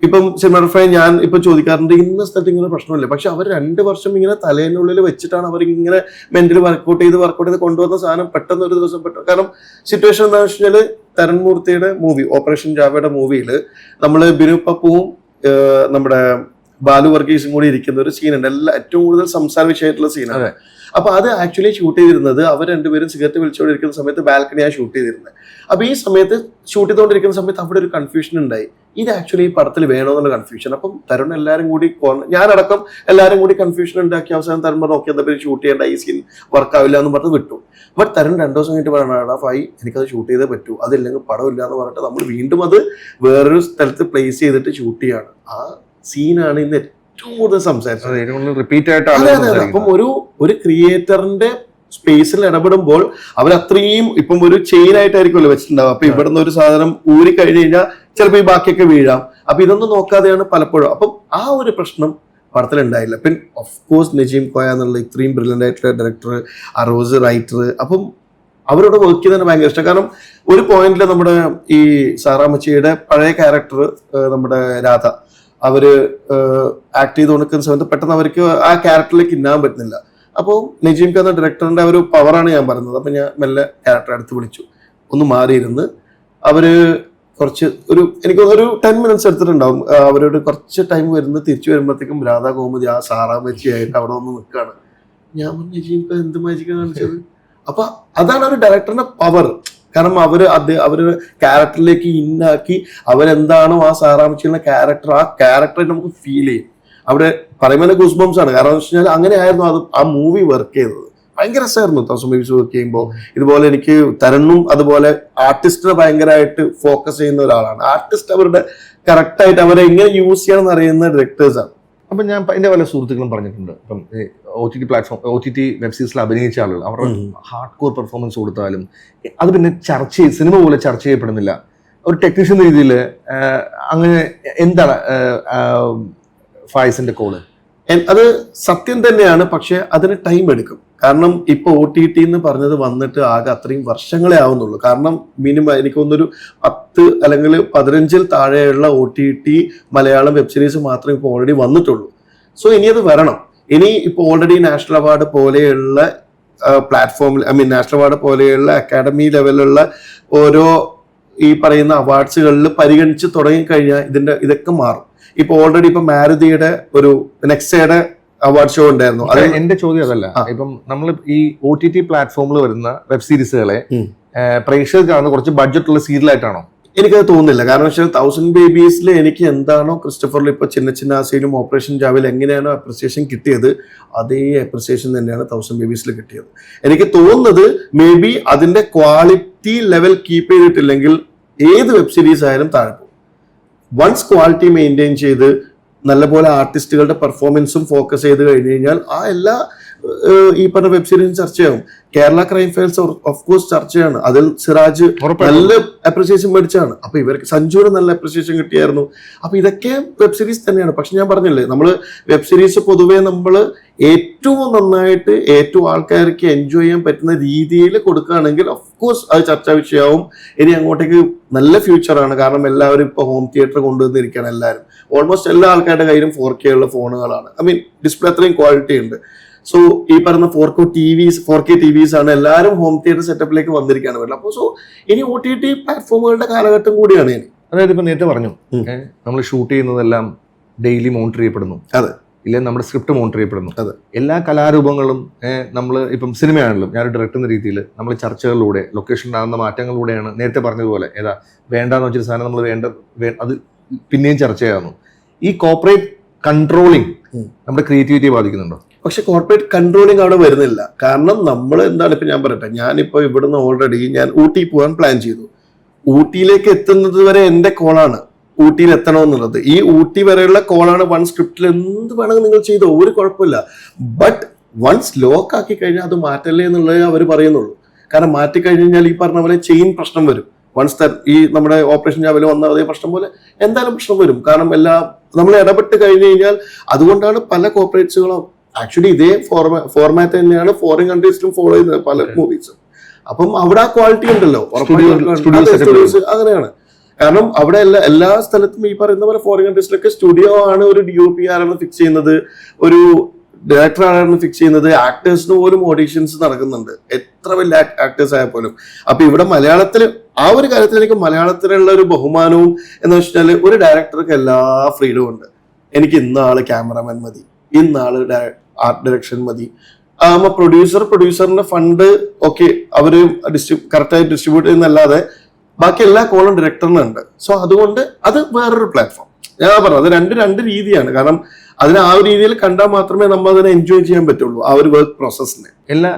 Speaker 1: ഇപ്പം സിനിമാഗ്രാഫറെ ഞാൻ ഇപ്പൊ ചോദിക്കാറുണ്ട് ഇന്ന സ്ഥലത്ത് ഇങ്ങനെ പ്രശ്നമില്ല, പക്ഷെ അവർ 2 വർഷം ഇങ്ങനെ തലേനുള്ളിൽ വെച്ചിട്ടാണ് അവർ ഇങ്ങനെ മെന്റലി വർക്കൗട്ട് ചെയ്ത് കൊണ്ടുവന്ന സാധനം പെട്ടെന്ന് ഒരു ദിവസം കാരണം സിറ്റുവേഷൻ എന്താണെന്ന് വെച്ച് കഴിഞ്ഞാൽ തരൺ മൂർത്തിയുടെ മൂവി ഓപ്പറേഷൻ ജാവയുടെ മൂവിയിൽ നമ്മൾ ബിനു പപ്പുവും നമ്മുടെ ബാലു വർഗീസും കൂടി ഇരിക്കുന്ന ഒരു സീനുണ്ട്. ഏറ്റവും കൂടുതൽ സംസാര വിഷയമായിട്ടുള്ള സീനാണ്. അപ്പൊ അത് ആക്ച്വലി ഷൂട്ട് ചെയ്തിരുന്നത് അവർ രണ്ടുപേരും സിഗരറ്റ് വലിച്ചുകൊണ്ടിരിക്കുന്ന സമയത്ത് ബാൽക്കണിയാണ് ഷൂട്ട് ചെയ്തിരുന്നത്. അപ്പൊ ഈ സമയത്ത് ഷൂട്ട് ചെയ്തുകൊണ്ടിരിക്കുന്ന സമയത്ത് അവിടെ ഒരു കൺഫ്യൂഷൻ ഉണ്ടായി, ഇത് ആക്ച്വലി ഈ പടത്തിൽ വേണമെന്നുള്ള കൺഫ്യൂഷൻ. അപ്പം തരുൺ എല്ലാവരും കൂടി ഞാനടക്കം എല്ലാവരും കൂടി കൺഫ്യൂഷൻ ഉണ്ടാക്കി അവസാനം തരുൺ പറഞ്ഞു ഓക്കെ എന്താ പേര് ഷൂട്ട് ചെയ്യേണ്ട, ഈ സീൻ വർക്കാവില്ല എന്ന് പറഞ്ഞ് വിട്ടു. ബട്ട് തരുൺ 2 ദിവസം കഴിഞ്ഞിട്ട് പറയണ ഫൈ എനിക്കത് ഷൂട്ട് ചെയ്തേ പറ്റൂ, അതില്ലെങ്കിൽ പടമില്ല എന്ന് പറഞ്ഞിട്ട് നമ്മൾ വീണ്ടും അത് വേറൊരു സ്ഥലത്ത് പ്ലേസ് ചെയ്തിട്ട് ഷൂട്ട് ചെയ്യാണ്. ആ സീനാണ് ഇന്ന് ഏറ്റവും കൂടുതൽ സംസാരിച്ചത്.
Speaker 2: റിപ്പീറ്റ് ആയിട്ട്
Speaker 1: അപ്പം ഒരു ക്രിയേറ്ററിന്റെ സ്പേസിൽ ഇടപെടുമ്പോൾ അവർ അത്രയും ഇപ്പം ഒരു ചെയിൻ ആയിട്ടായിരിക്കുമല്ലോ വെച്ചിട്ടുണ്ടാവും. അപ്പൊ ഇവിടുന്ന് ഒരു സാധനം ഊരി കഴിഞ്ഞ് കഴിഞ്ഞാൽ ചിലപ്പോൾ ഈ ബാക്കിയൊക്കെ വീഴാം. അപ്പൊ ഇതൊന്നും നോക്കാതെയാണ് പലപ്പോഴും. അപ്പം ആ ഒരു പ്രശ്നം പടത്തിലുണ്ടായില്ല. പിന്നെ ഓഫ് കോഴ്സ് നജീം കോയ എന്നുള്ള ഇത്രയും ബ്രില്യൻ്റ് ആയിട്ടുള്ള ഡയറക്ടർ, അറോസ് റൈറ്റർ, അപ്പം അവരോട് വർക്ക് ചെയ്തതിന് ഭയങ്കര ഇഷ്ടം. കാരണം ഒരു പോയിന്റിൽ നമ്മുടെ ഈ സാറാമ്മച്ചിയുടെ പഴയ ക്യാരക്ടർ നമ്മുടെ രാധ അവര് ആക്ട് ചെയ്ത് കൊടുക്കുന്ന സമയത്ത് പെട്ടെന്ന് അവർക്ക് ആ ക്യാരക്ടറിലേക്ക് ഇന്നാൻ പറ്റുന്നില്ല. അപ്പോൾ നജീം എന്ന ഡയറക്ടറിന്റെ ഒരു പവറാണ് ഞാൻ പറയുന്നത്. അപ്പൊ ഞാൻ മെല്ലെ ക്യാരക്ടർ അടുത്ത് വിളിച്ചു, ഒന്ന് മാറിയിരുന്ന് അവര് കുറച്ച് എനിക്കൊരു 10 മിനിറ്റ്സ് എടുത്തിട്ടുണ്ടാവും. അവരോട് കുറച്ച് ടൈം വരുന്നത് തിരിച്ചു വരുമ്പോഴത്തേക്കും രാധാ കോമതി ആ സാറാമച്ചിയായിട്ട് അവിടെ വന്ന് നിൽക്കുകയാണ്. ഞാൻ നജീം എന്ത് മാജിക്കാണ് കാണിച്ചത്. അപ്പൊ അതാണ് ഒരു ഡയറക്ടറിന്റെ പവർ. കാരണം അവര് ക്യാരക്ടറിലേക്ക് ഇന്നാക്കി അവരെന്താണോ ആ സാറാമച്ചിയുടെ ക്യാരക്ടർ, ആ ക്യാരക്ടറെ നമുക്ക് ഫീൽ ചെയ്യും. അവിടെ പറയുമ്പോൾ ഗൂസ് ബംസ് ആണ്. കാരണം എന്ന് വെച്ച് കഴിഞ്ഞാൽ അങ്ങനെയായിരുന്നു അത് ആ മൂവി വർക്ക് ചെയ്തത്. ഭയങ്കര രസമായിരുന്നു 1000 Babies വർക്ക് ചെയ്യുമ്പോൾ. ഇതുപോലെ എനിക്ക് തരുണും അതുപോലെ ആർട്ടിസ്റ്റിനെ ഭയങ്കരമായിട്ട് ഫോക്കസ് ചെയ്യുന്ന ഒരാളാണ്. ആർട്ടിസ്റ്റ് അവരുടെ കറക്റ്റായിട്ട് അവരെ എങ്ങനെ യൂസ് ചെയ്യണമെന്ന് അറിയുന്ന ഡയറക്ടേഴ്സാണ്.
Speaker 2: അപ്പം ഞാൻ എൻ്റെ പല സുഹൃത്തുക്കളും പറഞ്ഞിട്ടുണ്ട്, ഇപ്പം OTT പ്ലാറ്റ്ഫോം OTT വെബ് സീരീസിൽ അഭിനയിച്ച ആളുകൾ അവരുടെ ഹാർഡ് കോർ പെർഫോമൻസ് കൊടുത്താലും അത് പിന്നെ സിനിമ പോലെ ചർച്ച ചെയ്യപ്പെടുന്നില്ല. ഒരു ടെക്നീഷ്യൻ രീതിയിൽ അങ്ങനെ എന്താണ് ഫായിസിന്റെ കോള്?
Speaker 1: അത് സത്യം തന്നെയാണ്, പക്ഷെ അതിന് ടൈം എടുക്കും. കാരണം ഇപ്പൊ OTT എന്ന് പറഞ്ഞത് വന്നിട്ട് ആകെ അത്രയും വർഷങ്ങളെ ആവുന്നുള്ളൂ. കാരണം മിനിമം എനിക്ക് തോന്നുന്നൊരു 10 അല്ലെങ്കിൽ 15 താഴെയുള്ള OTT മലയാളം വെബ് സീരീസ് മാത്രമേ ഇപ്പോൾ ഓൾറെഡി വന്നിട്ടുള്ളൂ. സോ ഇനി അത് വരണം. ഇനി ഇപ്പോൾ ഓൾറെഡി നാഷണൽ അവാർഡ് പോലെയുള്ള പ്ലാറ്റ്ഫോമിൽ നാഷണൽ അവാർഡ് പോലെയുള്ള അക്കാഡമി ലെവലിലുള്ള ഓരോ ഈ പറയുന്ന അവാർഡ്സുകളിൽ പരിഗണിച്ച് തുടങ്ങിക്കഴിഞ്ഞാൽ ഇതൊക്കെ മാറും. ഇപ്പൊ ഓൾറെഡി ഇപ്പൊ മാരുതിയുടെ ഒരു നെക്സയുടെ അവാർഡ് ഷോ ഉണ്ടായിരുന്നു.
Speaker 2: അത് എന്റെ ചോദ്യം അതല്ല. ഇപ്പം നമ്മൾ ഈ OTT പ്ലാറ്റ്ഫോമിൽ വരുന്ന വെബ് സീരീസുകളെ പ്രേക്ഷകർക്ക് കാണുന്ന കുറച്ച് ബഡ്ജറ്റുള്ള സീരിയലായിട്ടാണോ?
Speaker 1: എനിക്കത് തോന്നുന്നില്ല. കാരണം വെച്ചാൽ 1000 Babies എനിക്ക് എന്താണോ ക്രിസ്റ്റഫറിൽ ഇപ്പൊ ചിന്ന ആസയിലും ഓപ്പറേഷൻ ജാവയിൽ എങ്ങനെയാണോ അപ്രിസിയേഷൻ കിട്ടിയത് അതേ അപ്രിസിയേഷൻ തന്നെയാണ് 1000 Babies കിട്ടിയത്. എനിക്ക് തോന്നുന്നത് മേ ബി അതിന്റെ ക്വാളിറ്റി ലെവൽ കീപ്പ് ചെയ്തിട്ടില്ലെങ്കിൽ ഏത് വെബ് സീരീസ് ആയാലും താഴെ പോകും. വൺസ് ക്വാളിറ്റി മെയിൻറ്റെയിൻ ചെയ്ത് നല്ലപോലെ ആർട്ടിസ്റ്റുകളുടെ പെർഫോമൻസും ഫോക്കസ് ചെയ്ത് കഴിഞ്ഞ് കഴിഞ്ഞാൽ ആ എല്ലാ ഈ പറഞ്ഞ വെബ് സീരീസും ചർച്ചയാവും. Kerala crime files of course ചർച്ചയാണ്. അതിൽ സിറാജ് നല്ല അപ്രിസിയേഷൻ മേടിച്ചാണ്. അപ്പൊ ഇവർക്ക് സഞ്ജുവിന് നല്ല അപ്രിസിയേഷൻ കിട്ടിയായിരുന്നു. അപ്പൊ ഇതൊക്കെ വെബ് സീരീസ് തന്നെയാണ്. പക്ഷെ ഞാൻ പറഞ്ഞില്ലേ, നമ്മള് വെബ് സീരീസ് പൊതുവേ നമ്മൾ ഏറ്റവും നന്നായിട്ട് ഏറ്റവും ആൾക്കാർക്ക് എൻജോയ് ചെയ്യാൻ പറ്റുന്ന രീതിയിൽ കൊടുക്കുകയാണെങ്കിൽ ഓഫ് കോഴ്സ് അത് ചർച്ചാ വിഷയമാവും. ഇനി അങ്ങോട്ടേക്ക് നല്ല ഫ്യൂച്ചറാണ്. കാരണം എല്ലാവരും ഇപ്പൊ ഹോം തിയേറ്റർ കൊണ്ടുവന്നിരിക്കുകയാണ്. എല്ലാവരും ഓൾമോസ്റ്റ് എല്ലാ ആൾക്കാരുടെ കയ്യിലും 4K ഉള്ള ഫോണുകളാണ്. ഡിസ്പ്ലേ അത്രയും ക്വാളിറ്റി ഉണ്ട്. സോ ഈ പറഞ്ഞ 4K TVs ആണ് എല്ലാവരും ഹോം തിയേറ്റർ സെറ്റപ്പിലേക്ക് വന്നിരിക്കുകയാണ് വരുന്നത്. അപ്പോൾ സോ ഇനി OTT പ്ലാറ്റ്ഫോമുകളുടെ കാലഘട്ടം കൂടിയാണ് ഇനി.
Speaker 2: അതായത് ഇപ്പൊ നേരത്തെ പറഞ്ഞു നമ്മൾ ഷൂട്ട് ചെയ്യുന്നതെല്ലാം ഡെയിലി മോണിറ്റർ ചെയ്യപ്പെടുന്നു.
Speaker 1: അതെ.
Speaker 2: ഇല്ല നമ്മുടെ സ്ക്രിപ്റ്റ് മോണിറ്റർ ചെയ്യപ്പെടുന്നു.
Speaker 1: അതെ.
Speaker 2: എല്ലാ കലാരൂപങ്ങളും നമ്മൾ ഇപ്പം സിനിമയാണല്ലോ, ഞാനൊരു ഡയറക്ടർ എന്ന രീതിയിൽ നമ്മൾ ചർച്ചകളിലൂടെ ലൊക്കേഷനിലാകുന്ന മാറ്റങ്ങളിലൂടെയാണ് നേരത്തെ പറഞ്ഞതുപോലെ വേണ്ടാന്ന് വെച്ചൊരു സാധനം നമ്മൾ അത് പിന്നെയും ചർച്ച ചെയ്യാവുന്നു. ഈ കോർപ്പറേറ്റ് കൺട്രോളിങ് നമ്മുടെ ക്രിയേറ്റിവിറ്റിയെ ബാധിക്കുന്നുണ്ടോ?
Speaker 1: പക്ഷെ കോർപ്പറേറ്റ് കൺട്രോളിങ് അവിടെ വരുന്നില്ല. കാരണം നമ്മൾ എന്താണ് ഇപ്പൊ ഞാൻ പറയട്ടെ, ഞാനിപ്പോ ഇവിടുന്ന് ഓൾറെഡി ഞാൻ ഊട്ടി പോകാൻ പ്ലാൻ ചെയ്തു. ഊട്ടിയിലേക്ക് എത്തുന്നത് വരെ എന്റെ കോളാണ് ഊട്ടിയിൽ എത്തണമെന്നുള്ളത്. ഈ ഊട്ടി വരെയുള്ള കോളാണ്. വൺ സ്ക്രിപ്റ്റിൽ എന്ത് വേണമെങ്കിൽ നിങ്ങൾ ചെയ്തോ, ഒരു കുഴപ്പമില്ല. ബട്ട് വൺസ് ലോക്ക് ആക്കി കഴിഞ്ഞാൽ അത് മാറ്റല്ലേ എന്നുള്ളത് അവർ പറയുന്നുള്ളൂ. കാരണം മാറ്റി കഴിഞ്ഞാൽ ഈ പറഞ്ഞ പോലെ ചെയിൻ പ്രശ്നം വരും. വൺസ് ഈ നമ്മുടെ ഓപ്പറേഷൻ ജാവയിൽ വന്ന അതേ പ്രശ്നം പോലെ എന്തായാലും പ്രശ്നം വരും. കാരണം നമ്മൾ ഇടപെട്ട് കഴിഞ്ഞു കഴിഞ്ഞാൽ അതുകൊണ്ടാണ് പല കോർപ്പറേറ്റ്സുകളും ആക്ച്വലി ഇതേ ഫോർമാറ്റ് തന്നെയാണ് ഫോറിൻ കൺട്രീസിലും ഫോളോ ചെയ്യുന്നത് പല മൂവീസും. അപ്പം അവിടെ ആ ക്വാളിറ്റി ഉണ്ടല്ലോ, സ്റ്റുഡിയോസ് അങ്ങനെയാണ്. കാരണം അവിടെ എല്ലാ സ്ഥലത്തും ഈ പറയുന്ന പോലെ ഫോറിൻ കൺട്രീസിലൊക്കെ സ്റ്റുഡിയോ ആണ് ഒരു DOP ആരാണ് ഫിക്സ് ചെയ്യുന്നത്, ഒരു ഡയറക്ടർ ആരാണ് ഫിക്സ് ചെയ്യുന്നത്, ആക്ടേഴ്സിന് പോലും ഓഡീഷൻസ് നടക്കുന്നുണ്ട്, എത്ര വലിയ ആക്ടേഴ്സ് ആയാൽ പോലും. അപ്പൊ ഇവിടെ മലയാളത്തിൽ ആ ഒരു കാര്യത്തിൽ എനിക്ക് മലയാളത്തിലുള്ള ഒരു ബഹുമാനവും എന്ന് വെച്ചാൽ ഒരു ഡയറക്ടർക്ക് എല്ലാ ഫ്രീഡവും ഉണ്ട്. എനിക്ക് ഇന്നാള് ക്യാമറമാൻ മതി, ഇന്നാള് ആർട്ട് ഡയറക്ഷൻ മതി. പ്രൊഡ്യൂസറിന്റെ ഫണ്ട് ഓക്കെ അവര് കറക്റ്റായി ഡിസ്ട്രിബ്യൂട്ട് ചെയ്യുന്നല്ലാതെ ബാക്കി എല്ലാ കോളും ഡയറക്ടറിനുണ്ട്. സോ അതുകൊണ്ട് അത് വേറൊരു പ്ലാറ്റ്ഫോം. ഞാൻ പറഞ്ഞത് അത് രണ്ട് രീതിയാണ്. കാരണം അതിനെ ആ ഒരു രീതിയിൽ കണ്ടാൽ മാത്രമേ നമ്മൾ അതിനെ എൻജോയ് ചെയ്യാൻ പറ്റുള്ളൂ, ആ ഒരു വർക്ക് പ്രോസസ്സിനെ.
Speaker 2: എല്ലാ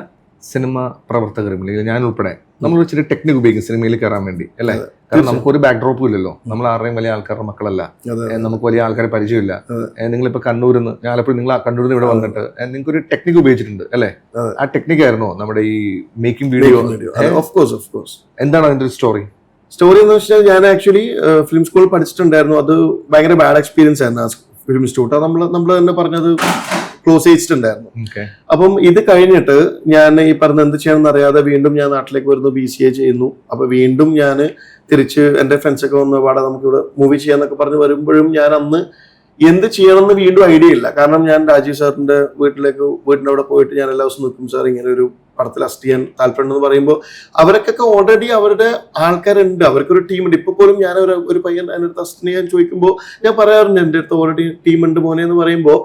Speaker 2: സിനിമ പ്രവർത്തകരും അല്ലെങ്കിൽ ഞാൻ ഉൾപ്പെടെ നമ്മൾ ഇച്ചിരി ടെക്നിക്ക് ഉപയോഗിക്കും സിനിമയിൽ കയറാൻ വേണ്ടി അല്ലേ? കാരണം നമുക്കൊരു ബാക്ക്ഡ്രോപ്പും ഇല്ലല്ലോ, നമ്മൾ ആരുടെയും വലിയ ആൾക്കാരുടെ മക്കളല്ല, നമുക്ക് വലിയ ആൾക്കാരെ പരിചയമില്ല. നിങ്ങളിപ്പോ കണ്ണൂരിൽ നിന്ന് ഞാനപ്പോഴും നിങ്ങൾ കണ്ണൂരിൽ നിന്ന് ഇവിടെ വന്നിട്ട് നിങ്ങൾക്ക് ഒരു ടെക്നിക്ക് ഉപയോഗിച്ചിട്ടുണ്ട് അല്ലേ? ആ ടെക്നിക്ക് ആയിരുന്നോ നമ്മുടെ ഈ മേക്കിംഗ് വീഡിയോ?
Speaker 1: Of course.
Speaker 2: എന്താണ് അതിന്റെ ഒരു സ്റ്റോറി
Speaker 1: എന്ന് വെച്ചാൽ ഞാൻ ആക്ച്വലി ഫിലിം സ്കൂളിൽ പഠിച്ചിട്ടുണ്ടായിരുന്നു. അത് ഭയങ്കര ബാഡ് എക്സ്പീരിയൻസ് ആയിരുന്നു ആ ഫിലിം ഇൻസ്റ്റിറ്റ്യൂട്ട്. നമ്മൾ തന്നെ പറഞ്ഞത് ക്ലോസ് ചെയ്തിട്ടുണ്ടായിരുന്നു. അപ്പം ഇത് കഴിഞ്ഞിട്ട് ഞാൻ ഈ പറഞ്ഞ എന്ത് ചെയ്യണമെന്ന് അറിയാതെ വീണ്ടും ഞാൻ നാട്ടിലേക്ക് വരുന്നു, BCA ചെയ്യുന്നു. അപ്പൊ വീണ്ടും ഞാൻ തിരിച്ച് എന്റെ ഫ്രണ്ട്സൊക്കെ വന്ന് പാടാ നമുക്കിവിടെ മൂവി ചെയ്യാന്നൊക്കെ പറഞ്ഞ് വരുമ്പോഴും ഞാൻ അന്ന് എന്ത് ചെയ്യണമെന്ന് വീണ്ടും ഐഡിയ ഇല്ല. കാരണം ഞാൻ രാജീവ് സാറിന്റെ വീട്ടിന്റെ അവിടെ പോയിട്ട് ഞാൻ എല്ലാ ദിവസവും നിൽക്കും, സാർ ഇങ്ങനെ ഒരു പടത്തിൽ അസിസ്റ്റ് ചെയ്യാൻ താല്പര്യമുണ്ടെന്ന് പറയുമ്പോൾ അവർക്കൊക്കെ ഓൾറെഡി അവരുടെ ആൾക്കാരുണ്ട്, അവർക്കൊരു ടീമുണ്ട്. ഇപ്പൊ പോലും ഞാൻ ഒരു പയ്യൻ എൻ്റെ അടുത്ത് അസിസ്റ്റ് ചെയ്യാൻ ചോദിക്കുമ്പോൾ ഞാൻ പറയാറുണ്ട് എൻ്റെ അടുത്ത് ഓൾറെഡി ടീമുണ്ട് മോനെ എന്ന് പറയുമ്പോൾ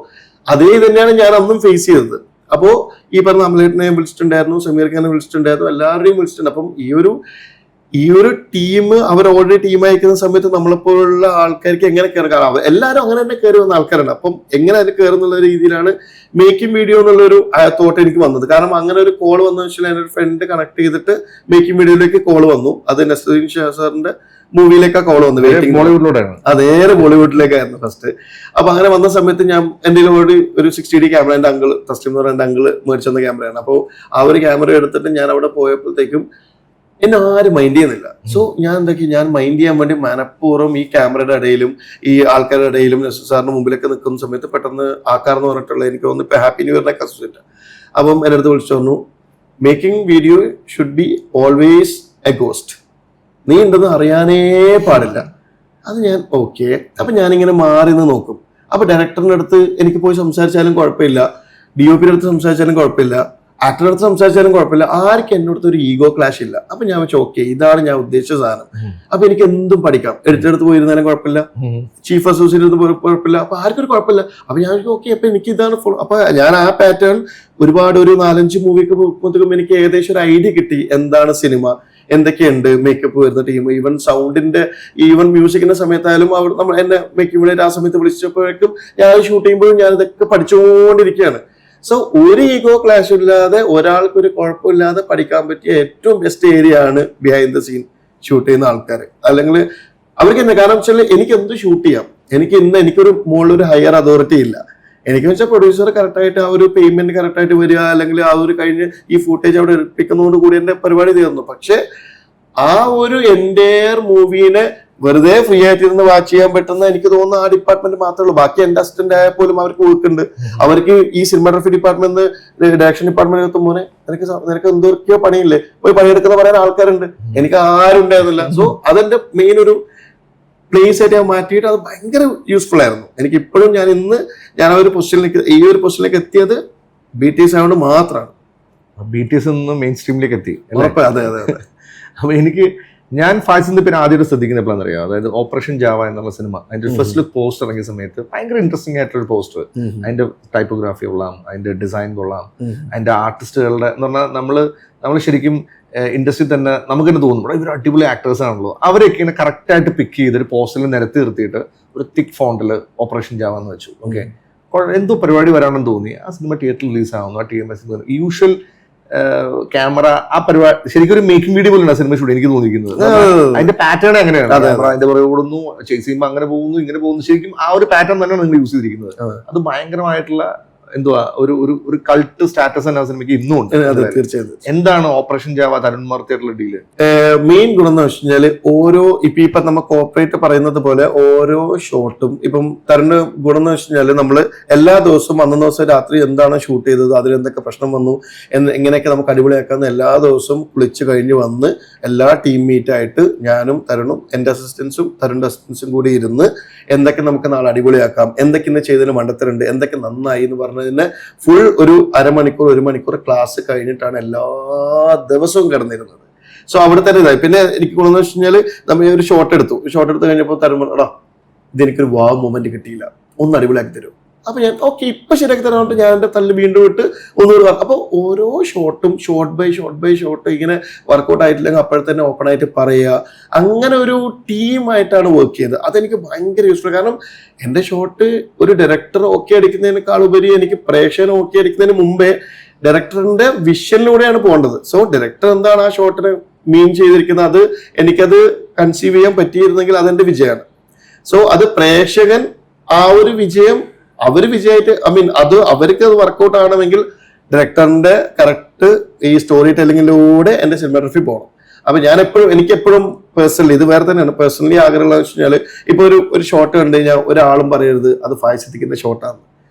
Speaker 1: അതേ തന്നെയാണ് ഞാൻ അന്നും ഫേസ് ചെയ്തത്. അപ്പോ ഈ പറഞ്ഞ അമലേട്ടനെ വിളിച്ചിട്ടുണ്ടായിരുന്നു, സമീർ ഖാനെ വിളിച്ചിട്ടുണ്ടായിരുന്നു, എല്ലാവരുടെയും വിളിച്ചിട്ടുണ്ട്. അപ്പം ഈ ഒരു ടീം അവർ ഓൾറെഡി ടീം അയക്കുന്ന സമയത്ത് നമ്മളെപ്പോലുള്ള ആൾക്കാർക്ക് എങ്ങനെ കയറാം, എല്ലാവരും അങ്ങനെ തന്നെ കയറി വന്ന ആൾക്കാരാണ്. അപ്പം എങ്ങനെ അതിൽ കയറുന്നുള്ള രീതിയിലാണ് മേക്കിംഗ് വീഡിയോ എന്നുള്ളൊരു തോട്ട് എനിക്ക് വന്നത്. കാരണം അങ്ങനെ ഒരു കോൾ വന്നു വെച്ചാൽ എൻ്റെ ഒരു ഫ്രണ്ട് കണക്ട് ചെയ്തിട്ട് മേക്കിംഗ് വീഡിയോയിലേക്ക് കോൾ വന്നു. അത് നസറുദ്ദീൻ ഷാ സാറിന്റെ മൂവിയിലേക്കാ കോൾ വന്നു,
Speaker 2: ബോളിവുഡിലൂടെയാണ്.
Speaker 1: അതേറെ ബോളിവുഡിലേക്കായിരുന്നു ഫസ്റ്റ്. അപ്പൊ അങ്ങനെ വന്ന സമയത്ത് ഞാൻ എൻ്റെ ഒരു 60D ക്യാമറ എൻ്റെ അങ്കിള് തസ്ലിം എന്ന് പറയുന്ന അങ്കിള് മേടിച്ചെന്ന ക്യാമറയാണ്. അപ്പോൾ ആ ഒരു ക്യാമറ എടുത്തിട്ട് ഞാൻ അവിടെ പോയപ്പോഴത്തേക്കും എന്നെ ആരും മൈൻഡ് ചെയ്യുന്നില്ല. സോ ഞാൻ മൈൻഡ് ചെയ്യാൻ വേണ്ടി മനഃപൂർവ്വം ഈ ക്യാമറയുടെ ഇടയിലും ഈ ആൾക്കാരുടെ ഇടയിലും നസീർ സാറിന്റെ മുമ്പിലൊക്കെ നിൽക്കുന്ന സമയത്ത് പെട്ടെന്ന് ആക്കാർന്ന് പറഞ്ഞിട്ടുള്ള എനിക്ക് തോന്നുന്നു ഇപ്പൊ ഹാപ്പി ന്യൂ ഇയറിനൊക്കെ അസോസിയേറ്റ്. അപ്പം എൻ്റെ അടുത്ത് വിളിച്ചു പറഞ്ഞു, making video should be always A ghost, നീ ഉണ്ടെന്ന് അറിയാനേ പാടില്ല. അത് ഞാൻ ഓക്കെ. അപ്പൊ ഞാനിങ്ങനെ മാറി നിന്ന് നോക്കും. അപ്പൊ ഡയറക്ടറിന്റെ അടുത്ത് എനിക്ക് പോയി സംസാരിച്ചാലും കുഴപ്പമില്ല, DOPയുടെ അടുത്ത് സംസാരിച്ചാലും കുഴപ്പമില്ല, ആക്ടറുടെ അടുത്ത് സംസാരിച്ചാലും കുഴപ്പമില്ല, ആർക്കും എൻ്റെ അടുത്ത് ഒരു ഈഗോ ക്ലാഷ് ഇല്ല. അപ്പൊ ഞാൻ വെച്ചാൽ ഓക്കെ ഇതാണ് ഞാൻ ഉദ്ദേശിച്ച സാധനം. അപ്പൊ എനിക്ക് എന്തും പഠിക്കാം, എഡിറ്ററടുത്ത് പോയിരുന്നാലും കുഴപ്പമില്ല, ചീഫ് അസോസിയേറ്റ് കുഴപ്പമില്ല, അപ്പൊ ആർക്കും ഒരു കുഴപ്പമില്ല. അപ്പൊ ഞാൻ ഓക്കെ അപ്പൊ എനിക്ക് ഇതാണ് ഫുൾ. അപ്പൊ ഞാൻ ആ പാറ്റേൺ ഒരുപാട് ഒരു 4-5 മൂവിക്ക് പോകുമ്പോഴത്തേക്കും എനിക്ക് ഏകദേശം ഒരു ഐഡിയ കിട്ടി എന്താണ് സിനിമ, എന്തൊക്കെയുണ്ട് മേക്കപ്പ് വരുന്ന ടീം, ഈവൻ സൗണ്ടിന്റെ ഈവൻ മ്യൂസിക്കിന്റെ സമയത്തായാലും നമ്മൾ എന്നെ മേക്കപ്പ് വേണ്ടി ആ സമയത്ത് വിളിച്ചപ്പോഴേക്കും ഞാൻ ഷൂട്ട് ചെയ്യുമ്പോഴും ഞാൻ ഇതൊക്കെ പഠിച്ചുകൊണ്ടിരിക്കുകയാണ്. സോ ഒരു ഈഗോ ക്ലാഷ് ഇല്ലാതെ ഒരാൾക്കൊരു കുഴപ്പമില്ലാതെ പഠിക്കാൻ പറ്റിയ ഏറ്റവും ബെസ്റ്റ് ഏരിയ ആണ് ബിഹൈൻഡ് ദ സീൻ ഷൂട്ട് ചെയ്യുന്ന ആൾക്കാർ. അല്ലെങ്കിൽ അവർക്ക് എന്താ, കാരണം വെച്ചാൽ എനിക്ക് എന്ത് ഷൂട്ട് ചെയ്യാം, എനിക്കൊരു മുകളിലൊരു ഹയർ അതോറിറ്റി ഇല്ല. എനിക്ക് വെച്ചാൽ പ്രൊഡ്യൂസർ കറക്റ്റായിട്ട് ആ ഒരു പേയ്മെന്റ് കറക്റ്റായിട്ട് വരിക, അല്ലെങ്കിൽ ആ ഒരു കഴിഞ്ഞ് ഈ ഫുട്ടേജ് അവിടെ എടുപ്പിക്കുന്നതോട് കൂടി എന്റെ പരിപാടി തീർന്നു. പക്ഷെ ആ ഒരു എൻ്റെയർ മൂവീനെ വെറുതെ ഫ്രീ ആയിട്ട് ഇരുന്ന് വാച്ച് ചെയ്യാൻ പറ്റുന്ന എനിക്ക് തോന്നുന്ന ആ ഡിപ്പാർട്ട്മെന്റ് മാത്രമേ ഉള്ളൂ. ബാക്കി എന്റെ അസിസ്റ്റന്റ് ആയാൽ പോലും അവർക്ക് വർക്കുണ്ട്. അവർക്ക് ഈ സിനിമാഗ്രാഫി ഡിപ്പാർട്ട്മെന്റ് ഡയറക്ഷൻ ഡിപ്പാർട്ട്മെന്റ് എത്തുമ്പോനെ നിനക്ക് എന്തൊക്കെയോ പണിയില്ലേ, പോയി പണിയെടുക്കുന്ന പറയാൻ ആൾക്കാരുണ്ട്, എനിക്ക് ആരും ഉണ്ടായിരുന്നില്ല. സോ അതെന്റെ മെയിൻ ഒരു പ്ലേസ് ആയിട്ട് ഞാൻ മാറ്റിയിട്ട് അത് ഭയങ്കര യൂസ്ഫുൾ ആയിരുന്നു എനിക്ക്. ഇപ്പോഴും ഞാൻ ആ ഒരു ഈ ഒരു പൊസിഷനിലേക്ക് എത്തിയത് BTS ആയതുകൊണ്ട് മാത്രമാണ്.
Speaker 2: BTS മെയിൻ സ്ട്രീമിലേക്ക് എത്തി.
Speaker 1: അതെ.
Speaker 2: അപ്പൊ ഞാൻ ഫാസിന്റെ പിന്നെ ആദ്യമായിട്ട് ശ്രദ്ധിക്കുന്ന എപ്പോഴാണെന്ന് അറിയാം, അതായത് ഓപ്പറേഷൻ ജാവ എന്നുള്ള സിനിമ അതിന്റെ ഫസ്റ്റ് ലുക്ക് പോസ്റ്റർ ഇറങ്ങിയ സമയത്ത് ഭയങ്കര ഇൻട്രസ്റ്റിംഗ് ആയിട്ടൊരു പോസ്റ്റർ. അതിന്റെ ടൈപ്പോഗ്രാഫി കൊള്ളാം, അതിന്റെ ഡിസൈൻ കൊള്ളാം, അതിന്റെ ആർട്ടിസ്റ്റുകളുടെ എന്ന് പറഞ്ഞാൽ നമ്മൾ ശരിക്കും ഇൻഡസ്ട്രി തന്നെ നമുക്ക് തന്നെ തോന്നും ഇവർ അടിപൊളി ആക്ടേഴ്സ് ആണല്ലോ, അവരെയൊക്കെ ഇങ്ങനെ കറക്റ്റ് ആയിട്ട് പിക്ക് ചെയ്ത് ഒരു പോസ്റ്ററിൽ നിരത്തി നിർത്തിയിട്ട് ഒരു തിക്ക് ഫോണ്ടിൽ ഓപ്പറേഷൻ ജാവ എന്ന് വെച്ചു. ഓക്കെ, എന്തോ പരിപാടി വരാണെന്ന് തോന്നി. ആ സിനിമ തിയേറ്ററിൽ റിലീസ് ആവുന്നു, ആ TMS യൂഷ്വൽ ക്യാമറ ആ പരിപാടി ശരിക്കും ഒരു മേക്കിംഗ് വീഡിയോ പോലെയാണ് സിനിമ ഷൂട്ട് എനിക്ക് തോന്നിക്കുന്നത്. അതിന്റെ പാറ്റേൺ എങ്ങനെയാണ്, അതിന്റെ പുറകെ ഓടുന്നു, ചേസ് ചെയ്യുമ്പോൾ അങ്ങനെ പോകുന്നു, ഇങ്ങനെ പോകുന്നു, ശരിക്കും ആ ഒരു പാറ്റേൺ തന്നെയാണ് നിങ്ങൾ യൂസ് ചെയ്തിരിക്കുന്നത്. അത് ഭയങ്കരമായിട്ടുള്ള എന്തുവാ ഒരു ഒരു ഒരു കൾട്ട് സ്റ്റാറ്റസ് തന്നെ ആ സിനിമയ്ക്ക് ഇന്നും ഉണ്ട്.
Speaker 1: അതെ, തീർച്ചയായും.
Speaker 2: എന്താണ് ഓപ്പറേഷൻ ജാവ തരുൺ മാർത്തിയായിട്ടുള്ള ഡീല്?
Speaker 1: മെയിൻ ഗുണം എന്ന് വെച്ച് കഴിഞ്ഞാല് ഇപ്പൊ നമ്മ കോർപ്പറേറ്റ് പറയുന്നത് പോലെ ഓരോ ഷോട്ടും ഇപ്പം തരുണ് ഗുണം എന്ന് വെച്ച് കഴിഞ്ഞാല് നമ്മള് എല്ലാ ദിവസവും അന്ന ദിവസം രാത്രി എന്താണ് ഷൂട്ട് ചെയ്തത്, അതിലെന്തൊക്കെ പ്രശ്നം വന്നു, എങ്ങനെയൊക്കെ നമുക്ക് അടിപൊളിയാക്കാന്ന് എല്ലാ ദിവസവും കുളിച്ച് കഴിഞ്ഞ് വന്ന് എല്ലാ ടീം മീറ്റ് ആയിട്ട് ഞാനും തരുണും എന്റെ അസിസ്റ്റൻസും തരുണിന്റെ അസിസ്റ്റൻസും കൂടി ഇരുന്ന് എന്തൊക്കെ നമുക്ക് നാളെ അടിപൊളിയാക്കാം, എന്തൊക്കെ ഇന്ന് ചെയ്തതിന് മണ്ടത്തരുണ്ട്, എന്തൊക്കെ നന്നായി എന്ന് പറഞ്ഞതിന് ഫുൾ ഒരു അരമണിക്കൂർ 1 മണിക്കൂർ ക്ലാസ് കഴിഞ്ഞിട്ടാണ് എല്ലാ ദിവസവും കിടന്നിരുന്നത്. സോ അവിടെ തന്നെ ഇതായി. പിന്നെ എനിക്ക് ഗുണമെന്ന് വെച്ച് കഴിഞ്ഞാൽ നമ്മൾ ഒരു ഷോട്ട് എടുത്തു കഴിഞ്ഞപ്പോൾ തരുമ്പോൾ ഇതെനിക്കൊരു വാവ് മൊമെന്റ് കിട്ടിയില്ല, ഒന്ന് അടിപൊളിയാക്കി തരും. അപ്പൊ ഞാൻ ഓക്കെ ഇപ്പൊ ശരിയാക്കി തരാനായിട്ട് ഞാൻ എന്റെ തല്ല് വീണ്ടും ഇട്ട് ഒന്നുകൂടി അപ്പൊ ഓരോ ഷോട്ടും ഷോട്ട് ബൈ ഷോട്ട് ഇങ്ങനെ വർക്കൗട്ട് ആയിട്ടില്ലെങ്കിൽ അപ്പോഴത്തന്നെ ഓപ്പൺ ആയിട്ട് പറയുക, അങ്ങനെ ഒരു ടീമായിട്ടാണ് വർക്ക് ചെയ്തത്. അതെനിക്ക് ഭയങ്കര യൂസ്ഫുൾ. കാരണം എന്റെ ഷോട്ട് ഒരു ഡയറക്ടർ ഓക്കെ അടിക്കുന്നതിനേക്കാൾ ഉപരി എനിക്ക് പ്രേക്ഷകൻ ഓക്കെ അടിക്കുന്നതിന് മുമ്പേ ഡയറക്ടറിന്റെ വിഷനിലൂടെയാണ് പോകേണ്ടത്. സോ ഡയറക്ടർ എന്താണ് ആ ഷോട്ടിന് മീൻ ചെയ്തിരിക്കുന്നത്, അത് എനിക്കത് കൺസീവ് ചെയ്യാൻ പറ്റിയിരുന്നെങ്കിൽ അതെന്റെ വിജയമാണ്. സോ അത് പ്രേക്ഷകൻ ആ ഒരു വിജയം അവര് വിജയമായിട്ട് അത് അവർക്ക് അത് വർക്കൗട്ട് ആവണമെങ്കിൽ ഡയറക്ടറിന്റെ കറക്റ്റ് ഈ സ്റ്റോറി ടെല്ലിങ്ങിലൂടെ എന്റെ സിനിമാഗ്രഫി പോകണം. അപ്പൊ ഞാൻ എനിക്ക് എപ്പോഴും പേഴ്സണലി ഇത് വേറെ തന്നെയാണ്. പേഴ്സണലി ആഗ്രഹമുള്ള വെച്ച് കഴിഞ്ഞാൽ ഇപ്പൊ ഒരു ഷോട്ട് കണ്ടു കഴിഞ്ഞാൽ ഒരാളും പറയരുത് അത് ഫായ് സിദ്ദിഖിന്റെ ഷോട്ടാണ്.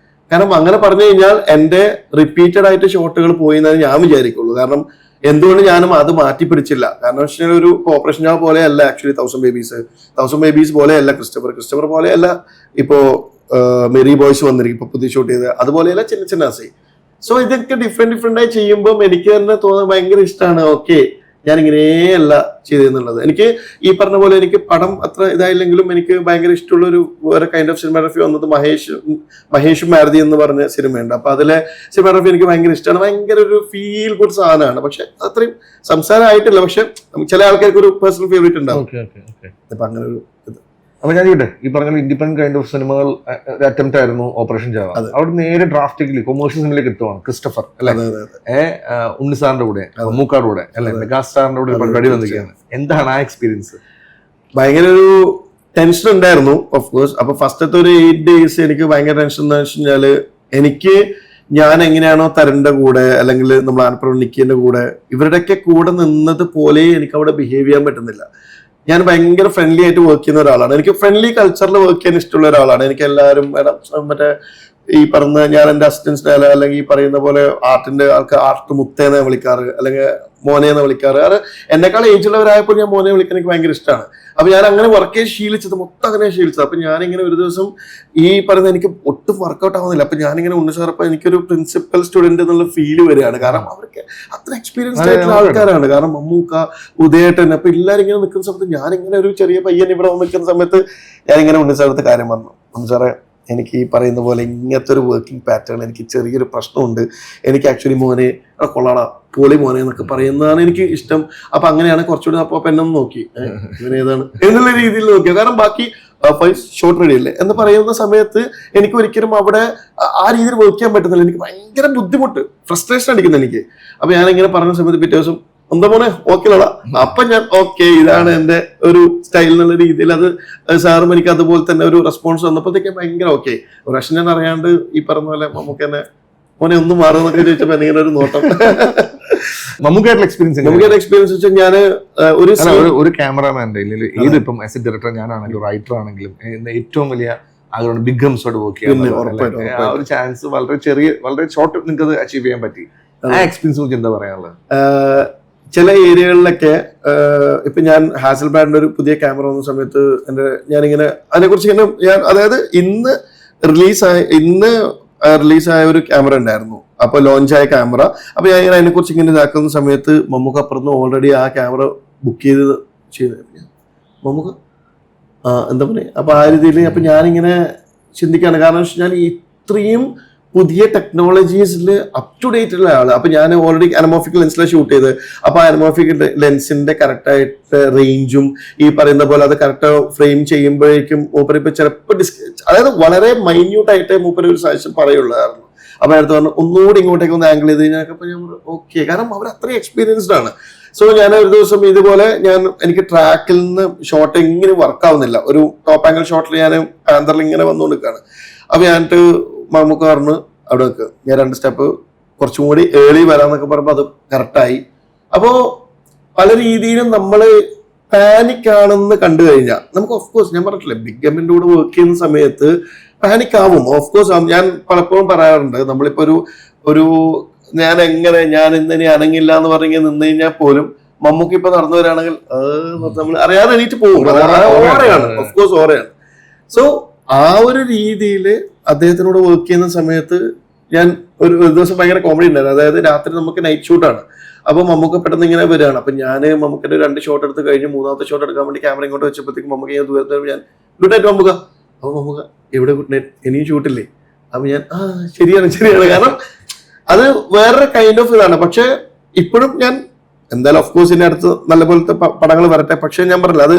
Speaker 1: കാരണം അങ്ങനെ പറഞ്ഞു കഴിഞ്ഞാൽ എന്റെ റിപ്പീറ്റഡ് ആയിട്ട് ഷോട്ടുകൾ പോയി എന്നാണ് ഞാൻ വിചാരിക്കുള്ളൂ. കാരണം എന്തുകൊണ്ട് ഞാനും അത് മാറ്റി പിടിച്ചില്ല? കാരണം വെച്ചാൽ ഒരു ഓപ്പറേഷൻ ജാവ പോലെയല്ല ആക്ച്വലി തൗസൻഡ് ബേബീസ് പോലെയല്ല ക്രിസ്റ്റഫർ പോലെയല്ല ഇപ്പോ മെറി ബോയ്സ് വന്നിരിക്കും ഇപ്പൊ പുതിയ ഷൂട്ട് ചെയ്ത്, അതുപോലെയല്ല ചിന്ന ആസൈ. സോ ഇതൊക്കെ ഡിഫറെന്റ് ആയി ചെയ്യുമ്പോൾ എനിക്ക് തന്നെ തോന്നുന്നത് ഭയങ്കര ഇഷ്ടമാണ്. ഓക്കെ ഞാൻ ഇങ്ങനെയല്ല ചെയ്തെന്നുള്ളത്. എനിക്ക് ഈ പറഞ്ഞ പോലെ എനിക്ക് പടം അത്ര ഇതായില്ലെങ്കിലും എനിക്ക് ഭയങ്കര ഇഷ്ടമുള്ള ഒരു വേറെ കൈൻഡ് ഓഫ് സിനിമാഗ്രഫി വന്നത് മഹേഷും മാരുതി എന്ന് പറഞ്ഞ സിനിമയുണ്ട്. അപ്പൊ അതിലെ സിനിമാഗ്രഫി എനിക്ക് ഭയങ്കര ഇഷ്ടമാണ്. ഭയങ്കര ഒരു ഫീൽ ഗുഡ് സാധനമാണ്. പക്ഷെ അത്രയും സംസാരമായിട്ടില്ല. പക്ഷെ ചില ആൾക്കാർക്ക് ഒരു പേഴ്സണൽ ഫേവറേറ്റ് ഉണ്ടാവും. അപ്പൊ അങ്ങനെ ഒരു ഇത്.
Speaker 2: അപ്പൊ ഞാൻ ഇവിടെ ഈ പറഞ്ഞ ഇൻഡിപെൻഡന്റ് കൈൻഡ് ഓഫ് സിനിമകൾ അറ്റംപ്റ്റ് ആയിരുന്നു ഓപ്പറേഷൻ ജാവ. അവിടെ നേരെ ഡ്രാഫ്റ്റിലേക്ക് കൊമേഴ്ഷ്യൽ സിനിമയിലേക്ക് എത്തുവാണ് ക്രിസ്റ്റഫർ അല്ലെ, ഉണ്ണിസാറിന്റെ കൂടെ മമ്മൂക്കാരുടെ കൂടെ അല്ലെ, മെഗാസ്റ്റാറിന്റെ കൂടെ പരിപാടി വന്നിരിക്കുകയാണ്. എന്താണ് ആ എക്സ്പീരിയൻസ്?
Speaker 1: ഭയങ്കര ഒരു ടെൻഷൻ ഉണ്ടായിരുന്നു ഓഫ് കോഴ്സ്. അപ്പൊ ഫസ്റ്റത്തെ ഒരു 8 days എനിക്ക് ഭയങ്കര ടെൻഷൻ എന്ന് വെച്ച് കഴിഞ്ഞാല് എനിക്ക് ഞാൻ എങ്ങനെയാണോ തരന്റെ കൂടെ അല്ലെങ്കിൽ നമ്മൾ ആനപ്പുറം നിക്കിന്റെ കൂടെ ഇവരുടെയൊക്കെ കൂടെ നിന്നത് പോലെ എനിക്ക് അവിടെ ബിഹേവ് ചെയ്യാൻ പറ്റുന്നില്ല. ഞാൻ ഭയങ്കര ഫ്രണ്ട്ലി ആയിട്ട് വർക്ക് ചെയ്യുന്ന ഒരാളാണ്. എനിക്ക് ഫ്രണ്ട്ലി കൾച്ചറിൽ വർക്ക് ചെയ്യാൻ ഇഷ്ടമുള്ള ഒരാളാണ്. എനിക്ക് എല്ലാവരും മറ്റേ ഈ പറഞ്ഞ ഞാൻ എന്റെ അസിസ്റ്റൻസിനെ അല്ലെങ്കിൽ ഈ പറയുന്ന പോലെ ആർട്ടിന്റെ ആൾക്ക് ആർട്ട് മുത്തേനെ വിളിക്കാറ് അല്ലെങ്കിൽ മോനെന്ന് വിളിക്കാറ്. അത് എന്നെക്കാൾ ഏജുള്ളവരായപ്പോൾ ഞാൻ മോനെ വിളിക്കാൻ എനിക്ക് ഭയങ്കര ഇഷ്ടമാണ്. അപ്പൊ ഞാൻ അങ്ങനെ വർക്ക് ചെയ്ത് ശീലിച്ചത് മൊത്തം അങ്ങനെ ശീലിച്ചത്. അപ്പൊ ഞാനിങ്ങനെ ഒരു ദിവസം ഈ പറയുന്ന എനിക്ക് ഒട്ടും വർക്കൗട്ട് ആവുന്നില്ല. അപ്പൊ ഞാനിങ്ങനെ ഉണ്ണിസാറപ്പോ എനിക്കൊരു പ്രിൻസിപ്പൽ സ്റ്റുഡന്റ് എന്നുള്ള ഫീല് വരികയാണ്. കാരണം അവർക്ക് അത്ര എക്സ്പീരിയൻസ്ഡ് ആയിട്ടുള്ള ആൾക്കാരാണ്. കാരണം മമ്മൂക്ക, ഉദയേട്ടൻ, അപ്പൊ എല്ലാവരും ഇങ്ങനെ നിൽക്കുന്ന സമയത്ത് ഞാനിങ്ങനെ ഒരു ചെറിയ പയ്യൻ ഇവിടെ നിൽക്കുന്ന സമയത്ത് ഞാനിങ്ങനെ ഉണ്ണിസാറത്ത് കാര്യം പറഞ്ഞു, ഉണ്ണിസാറെ എനിക്ക് ഈ പറയുന്ന പോലെ ഇങ്ങനത്തെ ഒരു വർക്കിംഗ് പാറ്റേൺ എനിക്ക് ചെറിയൊരു പ്രശ്നമുണ്ട്. എനിക്ക് ആക്ച്വലി മോനെ കൊള്ളാടാ പോളി മോനെ എന്നൊക്കെ പറയുന്നതാണ് എനിക്ക് ഇഷ്ടം. അപ്പൊ അങ്ങനെയാണ് കുറച്ചുകൂടി. അപ്പൊ എന്നൊന്ന് നോക്കി ഇങ്ങനെ ഏതാണ് എന്നുള്ള രീതിയിൽ നോക്കിയ. കാരണം ബാക്കി ഷോർട്ട് റെഡി അല്ലേ എന്ന് പറയുന്ന സമയത്ത് എനിക്ക് ഒരിക്കലും അവിടെ ആ രീതിയിൽ വർക്ക് ചെയ്യാൻ പറ്റുന്നില്ല. എനിക്ക് ഭയങ്കര ബുദ്ധിമുട്ട്, ഫ്രസ്ട്രേഷൻ അടിക്കുന്നു എനിക്ക്. അപ്പൊ ഞാനിങ്ങനെ പറഞ്ഞ സമയത്ത് പിറ്റേ ദിവസം എന്താ മോനെ ഓക്കെയുള്ള അപ്പൊ ഞാൻ ഓക്കെ ഇതാണ് എന്റെ ഒരു സ്റ്റൈൽ എന്നുള്ള രീതിയിൽ അത് സാറും എനിക്ക് അതുപോലെ തന്നെ ഒരു റെസ്പോൺസ് വന്നപ്പോഴത്തേക്ക് ഭയങ്കര ഓക്കെ. ഒരു പക്ഷെ ഞാൻ അറിയാണ്ട് ഈ പറഞ്ഞ പോലെ നമുക്ക് തന്നെ മോനെ ഒന്നും മാറുന്നൊക്കെ ചോദിച്ചപ്പോ ഇങ്ങനെ ഒരു നോട്ടം.
Speaker 2: മമ്മൂക്കായിട്ടുള്ള
Speaker 1: എക്സ്പീരിയൻസ് വെച്ചാൽ ഞാൻ
Speaker 2: ഒരു ക്യാമറാമാൻ്റെ ഏതിപ്പം ആസ് എ ഡയറക്ടർ ഞാനാണെങ്കിലും റൈറ്റർ ആണെങ്കിലും ഏറ്റവും വലിയ അതുകൊണ്ട് ബിഗ് ഹംസോട് വർക്ക് ചെയ്യാൻ ആ ഒരു ചാൻസ് വളരെ ഷോർട്ട് നിങ്ങൾക്ക് അത് അച്ചീവ് ചെയ്യാൻ പറ്റി. ആ എക്സ്പീരിയൻസ് കുറിച്ച് എന്താ പറയാനുള്ളത്?
Speaker 1: ചില ഏരിയകളിലൊക്കെ ഇപ്പൊ ഞാൻ ഹാസൽബ്ലാഡിന്റെ ഒരു പുതിയ ക്യാമറ വന്ന സമയത്ത് ഞാനിങ്ങനെ അതിനെക്കുറിച്ച് ഇങ്ങനെ അതായത് ഇന്ന് റിലീസായ ഒരു ക്യാമറ ഉണ്ടായിരുന്നു. അപ്പൊ ലോഞ്ചായ ക്യാമറ. അപ്പൊ ഞാൻ ഇങ്ങനെ അതിനെക്കുറിച്ച് ഇങ്ങനെ ഇതാക്കുന്ന സമയത്ത് മമ്മൂക്ക അപ്പുറത്ത് ഓൾറെഡി ആ ക്യാമറ ബുക്ക് ചെയ്ത് മമ്മൂക്ക എന്താ പറയുക. അപ്പൊ ആ രീതിയിൽ അപ്പൊ ഞാനിങ്ങനെ ചിന്തിക്കാണ്. കാരണം ഞാൻ ഇത്രയും പുതിയ ടെക്നോളജീസിൽ അപ് ടു ഡേറ്റ് ഉള്ള ആള്. അപ്പൊ ഞാൻ ഓൾറെഡി അനമോഫിക് ലെൻസിലാണ് ഷൂട്ട് ചെയ്ത്. അപ്പൊ അനമോഫിക് ലെൻസിന്റെ കറക്റ്റായിട്ട് റേഞ്ചും ഈ പറയുന്ന പോലെ അത് കറക്റ്റ് ഫ്രെയിം ചെയ്യുമ്പോഴേക്കും മൂപ്പർ ഇപ്പൊ ചിലപ്പോൾ അതായത് വളരെ മൈന്യൂട്ടായിട്ട് മൂപ്പർ ഒരു സജഷൻ പറയുള്ളതായിരുന്നു. അപ്പൊ അടുത്ത് പറഞ്ഞു ഒന്നുകൂടി ഇങ്ങോട്ടേക്ക് ഒന്ന് ആംഗിൾ ചെയ്ത് കഴിഞ്ഞാൽ അപ്പൊ ഞാൻ ഓക്കെ. കാരണം അവർ അത്രയും എക്സ്പീരിയൻസ്ഡ് ആണ്. സോ ഞാൻ ഒരു ദിവസം ഇതുപോലെ എനിക്ക് ട്രാക്കിൽ നിന്ന് ഷോട്ട് എങ്ങനെ വർക്ക് ആവുന്നില്ല. ഒരു ടോപ്പ് ആംഗിൾ ഷോട്ടിൽ ഞാൻ ആന്തറിൽ ഇങ്ങനെ വന്നുകൊണ്ടിരിക്കുകയാണ്. അപ്പൊ ഞാനിട്ട് മമ്മൂക്ക പറഞ്ഞു അവിടെ വെക്കുക, ഞാൻ 2 സ്റ്റെപ്പ് കുറച്ചും കൂടി ഏർലി വരാന്നൊക്കെ പറയുമ്പോൾ അത് കറക്റ്റായി. അപ്പോ പല രീതിയിലും നമ്മള് പാനിക് ആണെന്ന് കണ്ടു കഴിഞ്ഞാൽ നമുക്ക് ഓഫ്കോഴ്സ് ഞാൻ പറഞ്ഞിട്ടില്ലേ ബിഗ് എമ്മിന്റെ കൂടെ വർക്ക് ചെയ്യുന്ന സമയത്ത് പാനിക് ആവും. ഓഫ്കോഴ്സ് ഞാൻ പലപ്പോഴും പറയാറുണ്ട്, നമ്മളിപ്പോ ഒരു ഞാൻ ഇന്നിനി അനങ്ങില്ല എന്ന് പറഞ്ഞ് നിന്ന് കഴിഞ്ഞാൽ പോലും മമ്മൂക്ക് ഇപ്പൊ നടന്നു വരാണെങ്കിൽ നമ്മൾ അറിയാതെ എണീറ്റ് പോകും. ഓറയാണ്, ഓഫ്കോഴ്സ് ഓറയാണ്. സോ ആ ഒരു രീതിയിൽ അദ്ദേഹത്തിനോട് വർക്ക് ചെയ്യുന്ന സമയത്ത് ഞാൻ ഒരു ദിവസം ഭയങ്കര കോമഡി ഉണ്ടായിരുന്നു. അതായത് രാത്രി നമുക്ക് നൈറ്റ് ഷൂട്ടാണ്. അപ്പൊ മമ്മൂക്ക പെട്ടെന്ന് ഇങ്ങനെ വരികയാണ്. അപ്പൊ ഞാൻ മമ്മൂക്കിന്റെ 2 ഷോട്ട് എടുത്ത് കഴിഞ്ഞ് 3ാമത്തെ ഷോട്ട് എടുക്കാൻ വേണ്ടി ക്യാമറ ഇങ്ങോട്ട് വെച്ചപ്പോഴത്തേക്കും മമ്മൂക്ക ഞാൻ ദൂരത്ത് ഞാൻ ഗുഡ് നൈറ്റ് മമ്മൂക്ക. അപ്പൊ മമ്മൂക്ക എവിടെ ഗുഡ് നൈറ്റ്, ഇനിയും ഷൂട്ടില്ലേ? അപ്പൊ ഞാൻ ശരിയാണ്. കാരണം അത് വേറൊരു കൈൻഡ് ഓഫ് ഇതാണ്. പക്ഷെ ഇപ്പോഴും ഞാൻ എന്തായാലും ഓഫ്കോഴ്സ് ഇനി അടുത്ത് നല്ല പോലത്തെ പടങ്ങൾ വരട്ടെ. പക്ഷെ ഞാൻ പറഞ്ഞില്ല, അത്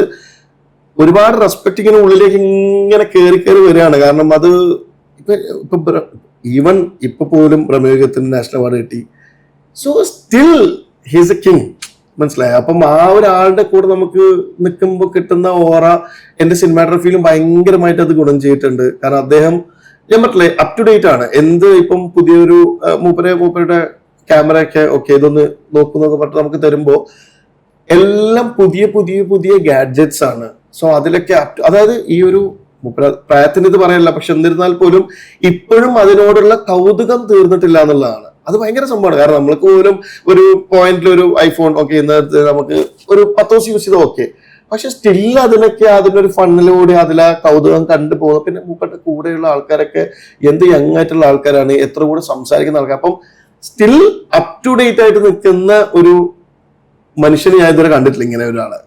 Speaker 1: ഒരുപാട് റെസ്പെക്ടിങ്ങിന് ഉള്ളിലേക്ക് ഇങ്ങനെ കയറി വരികയാണ്. കാരണം അത് ഇപ്പൊ ഈവൻ ഇപ്പൊ പോലും റമേഗത്തിന് നാഷണൽ അവാർഡ് കിട്ടി. So still he's A king, മനസ്സിലായി. അപ്പം ആ ഒരാളുടെ കൂടെ നമുക്ക് നിൽക്കുമ്പോൾ കിട്ടുന്ന ഓറ എന്റെ സിനിമാറ്റോഗ്രഫിയിലും ഭയങ്കരമായിട്ട് അത് ഗുണം ചെയ്തിട്ടുണ്ട്. കാരണം അദ്ദേഹം ഞാൻ പറഞ്ഞില്ലേ അപ് ടു ഡേറ്റ് ആണ്. എന്ത് ഇപ്പം പുതിയൊരു മൂപ്പരുടെ ക്യാമറ ഒക്കെ ഓക്കെ ഇതൊന്ന് നോക്കുന്നൊക്കെ പറഞ്ഞിട്ട് നമുക്ക് തരുമ്പോ എല്ലാം പുതിയ ഗാഡ്ജറ്റ്സ് ആണ്. സോ അതിലൊക്കെ അതായത് ഈ ഒരു പ്രായത്തിന് ഇത് പറയല്ല, പക്ഷെ എന്നിരുന്നാൽ പോലും ഇപ്പോഴും അതിനോടുള്ള കൗതുകം തീർന്നിട്ടില്ല എന്നുള്ളതാണ്. അത് ഭയങ്കര സംഭവമാണ്. കാരണം നമ്മൾക്ക് പോലും ഒരു പോയിന്റിൽ ഒരു ഐഫോൺ ഓക്കെ ഇന്നത്തെ നമുക്ക് ഒരു 10 ദിവസം യൂസ് ചെയ്ത് ഓക്കെ, പക്ഷെ സ്റ്റിൽ അതിനൊരു ഫണ്ണിലൂടെ അതിലാ കൗതുകം കണ്ടു പോകുന്നു. പിന്നെ മൂപ്പരുടെ കൂടെയുള്ള ആൾക്കാരൊക്കെ എന്ത് യങ് ആയിട്ടുള്ള ആൾക്കാരാണ്, എത്ര കൂടെ സംസാരിക്കുന്ന ആൾക്കാർ. അപ്പം സ്റ്റിൽ അപ് ടു ഡേറ്റ് ആയിട്ട് നിൽക്കുന്ന ഒരു മനുഷ്യനെ ഞാൻ ഇതുവരെ കണ്ടിട്ടില്ല ഇങ്ങനെ ഒരാളെ.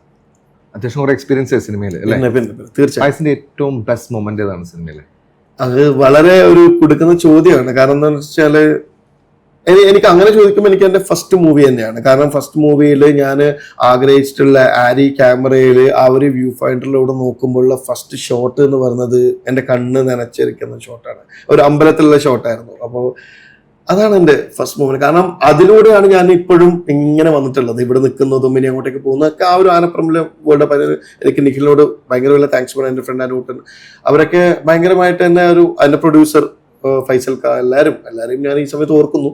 Speaker 2: അത്യാവശ്യം കുറെ എക്സ്പീരിയൻസ് സിനിമയിൽ തീർച്ചയായും. ഏറ്റവും ബെസ്റ്റ് മൊമെന്റ് ഏതാണ് സിനിമയില്?
Speaker 1: അത് വളരെ ഒരു കൊടുക്കുന്ന ചോദ്യമാണ്. കാരണം എന്താണെന്ന് വെച്ചാല് എനിക്ക് അങ്ങനെ ചോദിക്കുമ്പോൾ എനിക്ക് എന്റെ ഫസ്റ്റ് മൂവി തന്നെയാണ്. കാരണം ഫസ്റ്റ് മൂവിയിൽ ഞാൻ ആഗ്രഹിച്ചിട്ടുള്ള ആരി ക്യാമറയിൽ ആ ഒരു വ്യൂ ഫൈൻഡറിലൂടെ നോക്കുമ്പോഴുള്ള ഫസ്റ്റ് ഷോട്ട് എന്ന് പറയുന്നത് എന്റെ കണ്ണ് നനച്ചിരിക്കുന്ന ഷോട്ടാണ്. ഒരു അമ്പലത്തിലുള്ള ഷോട്ടായിരുന്നു. അപ്പോൾ അതാണ് എന്റെ ഫസ്റ്റ് മൂവി. കാരണം അതിലൂടെയാണ് ഞാൻ ഇപ്പോഴും ഇങ്ങനെ വന്നിട്ടുള്ളത്. ഇവിടെ നിൽക്കുന്നതും ഇനി അങ്ങോട്ടേക്ക് പോകുന്നതൊക്കെ ആ ഒരു ആനപ്പുറമിലെ വേൾഡ് അപ്പ്. എനിക്ക് നിഖിലിനോട് ഭയങ്കര വലിയ താങ്ക്സ് പറയാം. എന്റെ ഫ്രണ്ട് അനൂട്ടൻ, അവരൊക്കെ ഭയങ്കരമായിട്ട് തന്നെ അതിന്റെ പ്രൊഡ്യൂസർ ഫൈസൽ എല്ലാവരും ഞാൻ ഈ സമയത്ത് ഓർക്കുന്നു.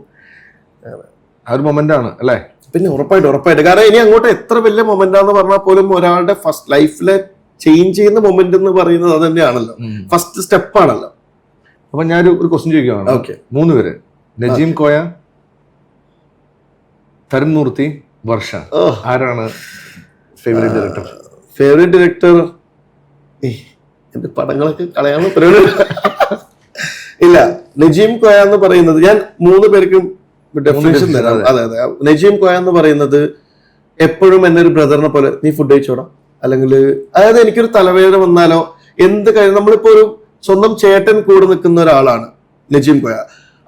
Speaker 2: ആ ഒരു മൊമെന്റ് ആണ് അല്ലേ?
Speaker 1: പിന്നെ ഉറപ്പായിട്ട്. കാരണം ഇനി അങ്ങോട്ട് എത്ര വലിയ മൊമെന്റ് ആണെന്ന് പറഞ്ഞാൽ പോലും ഒരാളുടെ ഫസ്റ്റ് ലൈഫിലെ ചേഞ്ച് ചെയ്യുന്ന മൊമെന്റ് എന്ന് പറയുന്നത് അത് തന്നെയാണല്ലോ, ഫസ്റ്റ് സ്റ്റെപ്പ് ആണല്ലോ.
Speaker 2: അപ്പൊ ഞാൻ ഒരു ക്വസ്റ്റ്യൻ ചോദിക്കുകയാണ്. ഓക്കെ, 3 പേര്, നജീം കോയ, തരുൺ മൂർത്തി, വർഷ, ആരാണ് ഫേവറേറ്റ് ഡയറക്ടർ?
Speaker 1: ഫേവറേറ്റ് ഡയറക്ടർ എന്റെ പടങ്ങളൊക്കെ കളയാനുള്ള പരിപാടി ഇല്ല. നജീം കോയ എന്ന് പറയുന്നത് ഞാൻ 3 പേർക്കും ഡെഫിനേഷൻ തരാം. അതെ. നജീം കോയ എന്ന് പറയുന്നത് എപ്പോഴും എന്നെ ഒരു ബ്രദറിനെ പോലെ നീ ഫുഡ് കഴിച്ചോടാം, അല്ലെങ്കിൽ അതായത് എനിക്കൊരു തലവേദന വന്നാലോ എന്ത് കാര്യം നമ്മളിപ്പോ ഒരു സ്വന്തം ചേട്ടൻ കൂടെ നിൽക്കുന്ന ഒരാളാണ് നജീം കോയ.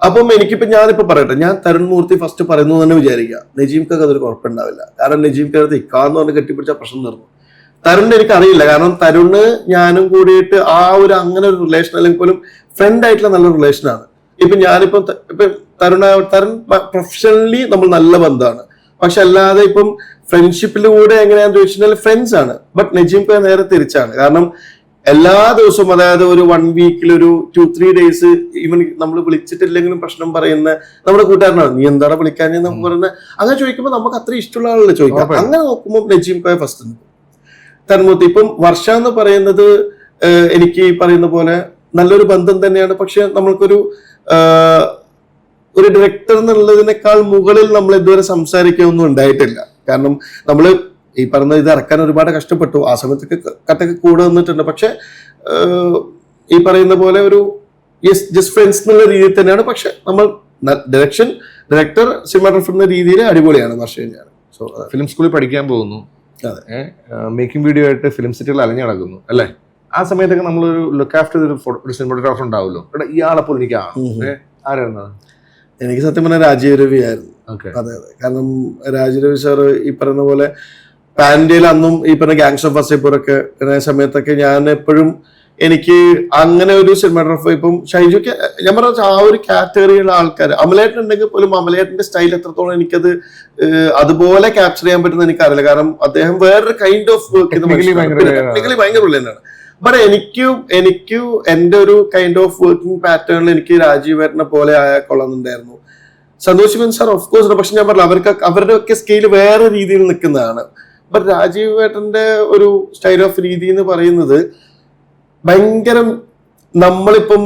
Speaker 1: അപ്പം ഞാനിപ്പോ പറയട്ടെ, ഞാൻ തരുൺ മൂർത്തി ഫസ്റ്റ് പറയുന്നു തന്നെ വിചാരിക്കുക, നജീംക്കൊക്കെ അതൊരു കുഴപ്പമുണ്ടാവില്ല. കാരണം നജീംക്കടുത്ത് ഇക്കാന്ന് പറഞ്ഞ് കെട്ടിപ്പിടിച്ച പ്രശ്നം തീർന്നു. തരുണിന് എനിക്കറിയില്ല. കാരണം തരുണ് ഞാനും കൂടിയിട്ട് ആ ഒരു അങ്ങനെ ഒരു റിലേഷൻ അല്ലെങ്കിൽ പോലും ഫ്രണ്ട് ആയിട്ടുള്ള നല്ലൊരു റിലേഷനാണ്. ഞാനിപ്പം തരുൺ പ്രൊഫഷണലി നമ്മൾ നല്ല ബന്ധമാണ്. പക്ഷെ അല്ലാതെ ഇപ്പം ഫ്രണ്ട്ഷിപ്പിലൂടെ എങ്ങനെയാന്ന് ചോദിച്ചാൽ ഫ്രണ്ട്സ് ആണ്. ബട്ട് നജീം കോയ നേരെ തിരിച്ചാണ്. കാരണം എല്ലാ ദിവസവും അതായത് ഒരു 1 വീക്കിൽ ഒരു 2-3 ഡേയ്സ് ഈവൻ നമ്മൾ വിളിച്ചിട്ടില്ലെങ്കിലും പ്രശ്നം പറയുന്ന നമ്മുടെ കൂട്ടുകാരനാണ്. നീ എന്താണ് വിളിക്കാൻ നമുക്ക് പറയുന്നത് അങ്ങനെ ചോദിക്കുമ്പോൾ നമുക്ക് അത്ര ഇഷ്ടമുള്ള ആളല്ലേ ചോദിക്കാം. അങ്ങനെ നോക്കുമ്പോൾ നജീം കോയ ഫസ്റ്റ്. തന്മൂർത്തി ഇപ്പം വർഷ എന്ന് പറയുന്നത് എനിക്ക് ഈ പറയുന്ന പോലെ നല്ലൊരു ബന്ധം തന്നെയാണ്. പക്ഷെ നമ്മൾക്കൊരു ഡയറക്ടർ എന്നുള്ളതിനേക്കാൾ മുകളിൽ നമ്മൾ ഇതുവരെ സംസാരിക്കുകയൊന്നും ഉണ്ടായിട്ടില്ല. കാരണം നമ്മള് ഈ പറഞ്ഞ ഇത് ഇറക്കാൻ ഒരുപാട് കഷ്ടപ്പെട്ടു. ആ സമയത്തൊക്കെ കട്ടൊക്കെ കൂടെ വന്നിട്ടുണ്ട്. പക്ഷെ ഈ പറയുന്ന പോലെ ഒരു ജസ്റ്റ് ഫ്രണ്ട്സ് എന്നുള്ള രീതിയിൽ തന്നെയാണ്. പക്ഷെ നമ്മൾ ഡയറക്ടർ സിനിമാറ്റോഗ്രാഫർ എന്ന രീതിയിൽ അടിപൊളിയാണ് വർഷ. ഞാൻ
Speaker 2: ഫിലിം സ്കൂളിൽ പഠിക്കാൻ പോകുന്നു, മേക്കിംഗ് വീഡിയോ ആയിട്ട് ഫിലിം സെറ്റുകൾ അലഞ്ഞു നടക്കുന്നു അല്ലേ? ആ സമയത്തൊക്കെ നമ്മളൊരു ലുക്ക് ആഫ്റ്റർ ഒരു സിനിമാറ്റോഗ്രാഫർ ഉണ്ടാവുമല്ലോ. ഇയാളെ പോലെ എനിക്ക് ആരായിരുന്നു?
Speaker 1: എനിക്ക് സത്യം പറഞ്ഞാൽ രാജീവ് രവി ആയിരുന്നു. അതെ. കാരണം രാജീവ് രവി സാർ ഈ പറയുന്ന പോലെ പാൻഡേൽ അന്നും ഈ പറഞ്ഞ ഗാങ്സ് ഓഫ് വസൈപൂറൊക്കെ സമയത്തൊക്കെ ഞാൻ എപ്പോഴും എനിക്ക് അങ്ങനെ ഒരു സിനിമാറ്റോഗ്രാഫർ ഇപ്പം ഷൈജുക്ക് ഞാൻ പറഞ്ഞ ആ ഒരു കാറ്റഗറിയുള്ള ആൾക്കാർ അമലേട്ടൻ ഉണ്ടെങ്കിൽ പോലും അമലേട്ടന്റെ സ്റ്റൈൽ എത്രത്തോളം എനിക്കത് അതുപോലെ ക്യാപ്ചർ ചെയ്യാൻ പറ്റുന്ന എനിക്കറിയില്ല. കാരണം അദ്ദേഹം വേറൊരു കൈൻഡ് ഓഫ് വർക്ക് ടെക്നിക്കലി ഭയങ്കര ബ്രില്യൻ്റാണ്. ബട്ട് എനിക്ക് എന്റെ ഒരു കൈൻഡ് ഓഫ് വർക്കിംഗ് പാറ്റേണിൽ എനിക്ക് രാജീവ് ഏട്ടനെ പോലെ ആയാൽ കൊള്ളുന്നുണ്ടായിരുന്നു. Santosh Sivan sir of course, പക്ഷെ ഞാൻ പറഞ്ഞില്ല അവരുടെ ഒക്കെ സ്കെയിൽ വേറെ രീതിയിൽ നിൽക്കുന്നതാണ്. ബട്ട് രാജീവ് ഏട്ടന്റെ ഒരു സ്റ്റൈൽ ഓഫ് രീതി എന്ന് പറയുന്നത് ഭയങ്കര, നമ്മളിപ്പം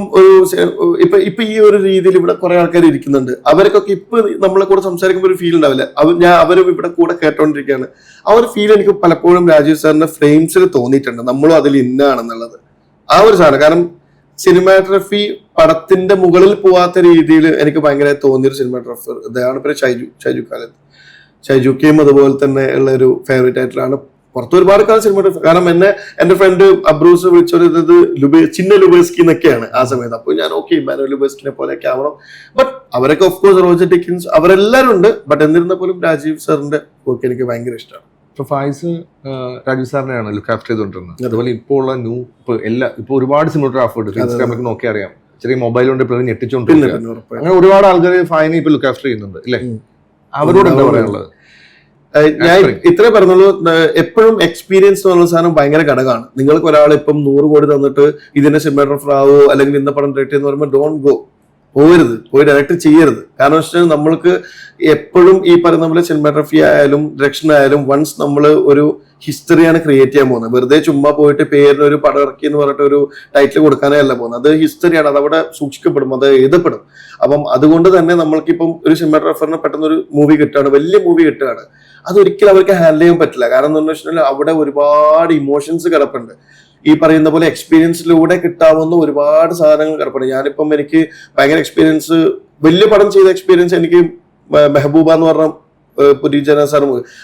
Speaker 1: ഇപ്പൊ ഈ ഒരു രീതിയിൽ ഇവിടെ കുറെ ആൾക്കാർ ഇരിക്കുന്നുണ്ട്, അവർക്കൊക്കെ ഇപ്പൊ നമ്മളെ കൂടെ സംസാരിക്കുമ്പോൾ ഒരു ഫീൽ ഉണ്ടാവില്ല. അവരും ഇവിടെ കൂടെ കേട്ടോണ്ടിരിക്കുകയാണ്. ആ ഒരു ഫീൽ എനിക്ക് പലപ്പോഴും രാജീവ് സാറിന്റെ ഫ്രെയിംസിൽ തോന്നിയിട്ടുണ്ട്, നമ്മളും അതിൽ ഇന്നാണെന്നുള്ളത്. ആ ഒരു സാധനം, കാരണം സിനിമാറ്റോഗ്രഫി പടത്തിന്റെ മുകളിൽ പോവാത്ത രീതിയിൽ എനിക്ക് ഭയങ്കര തോന്നിയൊരു സിനിമാറ്റോഗ്രഫർ ഇതാണ്. പിന്നെ ഷൈജുക്കയും അതുപോലെ തന്നെ ഉള്ള ഒരു ഫേവറേറ്റ് ആയിട്ടുള്ളതാണ്. പുറത്ത് ഒരുപാട് കാലം സിനിമാറ്റോഗ്രഫർ, കാരണം എന്റെ ഫ്രണ്ട് അബ്രൂസ് വിളിച്ചത് ചിന്ന ലുബേസ്കി എന്നൊക്കെയാണ് ആ സമയത്ത്. അപ്പോൾ ഞാൻ ഓക്കെ ഇമാനുവൽ ലുബേസ്കിനെ പോലെ ആവണം. ബട്ട് അവരൊക്കെ ഓഫ് കോഴ്സ് റോജർ ഡിക്കിൻസ് അവരെല്ലാവരും ഉണ്ട്. ബട്ട് എന്നിരുന്ന പോലും രാജീവ് സാറിന്റെ വർക്ക് എനിക്ക് ഭയങ്കര ഇഷ്ടമാണ്.
Speaker 2: ഇപ്പൊ ഫായിസ് രാജീവ് സാറിനെയാണ് ലുക്ക് ആഫ്റ്റർ ചെയ്തുകൊണ്ടിരുന്നത്. അതുപോലെ ഇപ്പോൾ ഉള്ള ഇപ്പൊ ഒരുപാട് സിനിമോഗ്രാഫർ ഇൻസ്റ്റാഗ്രാമിൽ നോക്കി അറിയാം, ചെറിയ മൊബൈൽ കൊണ്ട് ഇപ്പോഴും ഞെട്ടിച്ചോണ്ടിരിക്കുക. അങ്ങനെ ഒരുപാട് ആൾക്കാർ ഫായിനെ ഇപ്പൊ ലുക്ക് ആഫ്റ്റർ ചെയ്യുന്നുണ്ട് അല്ലെ? അവരോട് എന്താ പറയാനുള്ളത്?
Speaker 1: ഞാൻ ഇത്രേ പറഞ്ഞുള്ളൂ, എപ്പോഴും എക്സ്പീരിയൻസ് എന്നുള്ള സാധനം ഭയങ്കര ഘടകമാണ്. നിങ്ങൾക്ക് ഒരാൾ ഇപ്പം 100 കോടി തന്നിട്ട് ഇതിന്റെ സിനിമാറ്റോഗ്രാഫർ ആവോ അല്ലെങ്കിൽ ഇന്ന പടം ഡയറക്റ്റ് എന്ന് പറയുമ്പോൾ ഡോണ്ട് ഗോ, പോയി ഡയറക്റ്റ് ചെയ്യരുത്. കാരണം വെച്ചാൽ നമ്മൾക്ക് എപ്പോഴും ഈ പറയുന്ന പോലെ സിനിമാറ്റോഗ്രഫി ആയാലും ഡയറക്ഷൻ ആയാലും വൺസ് നമ്മൾ ഒരു ഹിസ്റ്ററിയാണ് ക്രിയേറ്റ് ചെയ്യാൻ പോകുന്നത്. വെറുതെ ചുമ്മാ പോയിട്ട് പേരിന് ഒരു പടം ഇറക്കി എന്ന് പറഞ്ഞിട്ട് ഒരു ടൈറ്റിൽ കൊടുക്കാനേ അല്ല പോകുന്നത്. അത് ഹിസ്റ്ററിയാണ്, അത് അവിടെ സൂക്ഷിക്കപ്പെടും, അത് എഴുതപ്പെടും. അപ്പം അതുകൊണ്ട് തന്നെ നമ്മൾക്കിപ്പം ഒരു സിനിമാറ്റോഗ്രാഫറിന് പെട്ടെന്ന് ഒരു മൂവി കിട്ടുകയാണ്, വലിയ മൂവി കിട്ടുകയാണ്, അതൊരിക്കലും അവർക്ക് ഹാൻഡിൽ ചെയ്യാൻ പറ്റില്ല. കാരണം എന്താണെന്ന് വെച്ചിട്ടുണ്ടെങ്കിൽ അവിടെ ഒരുപാട് ഇമോഷൻസ് കിടപ്പുണ്ട്. ഈ പറയുന്ന പോലെ എക്സ്പീരിയൻസിലൂടെ കിട്ടാവുന്ന ഒരുപാട് സാധനങ്ങൾ കിടപ്പുണ്ട്. ഞാനിപ്പം എനിക്ക് ഭയങ്കര എക്സ്പീരിയൻസ്, വലിയ പടം ചെയ്ത എക്സ്പീരിയൻസ് എനിക്ക് മെഹബൂബ എന്ന് പറഞ്ഞ പുരീജന സാർ.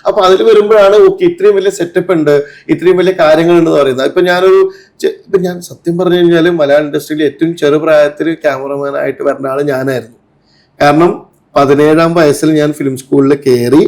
Speaker 1: അപ്പൊ അതിൽ വരുമ്പോഴാണ് ഓക്കെ ഇത്രയും വലിയ സെറ്റപ്പ് ഉണ്ട്, ഇത്രയും വലിയ കാര്യങ്ങൾ ഉണ്ടെന്ന് പറയുന്നത്. ഇപ്പൊ ഞാൻ സത്യം പറഞ്ഞു കഴിഞ്ഞാൽ മലയാളം ഇൻഡസ്ട്രിയിൽ ഏറ്റവും ചെറുപ്രായത്തിൽ ക്യാമറമാൻ ആയിട്ട് വരുന്ന ആള് ഞാനായിരുന്നു. കാരണം 17-ാം വയസ്സിൽ ഞാൻ ഫിലിം സ്കൂളിൽ കയറി.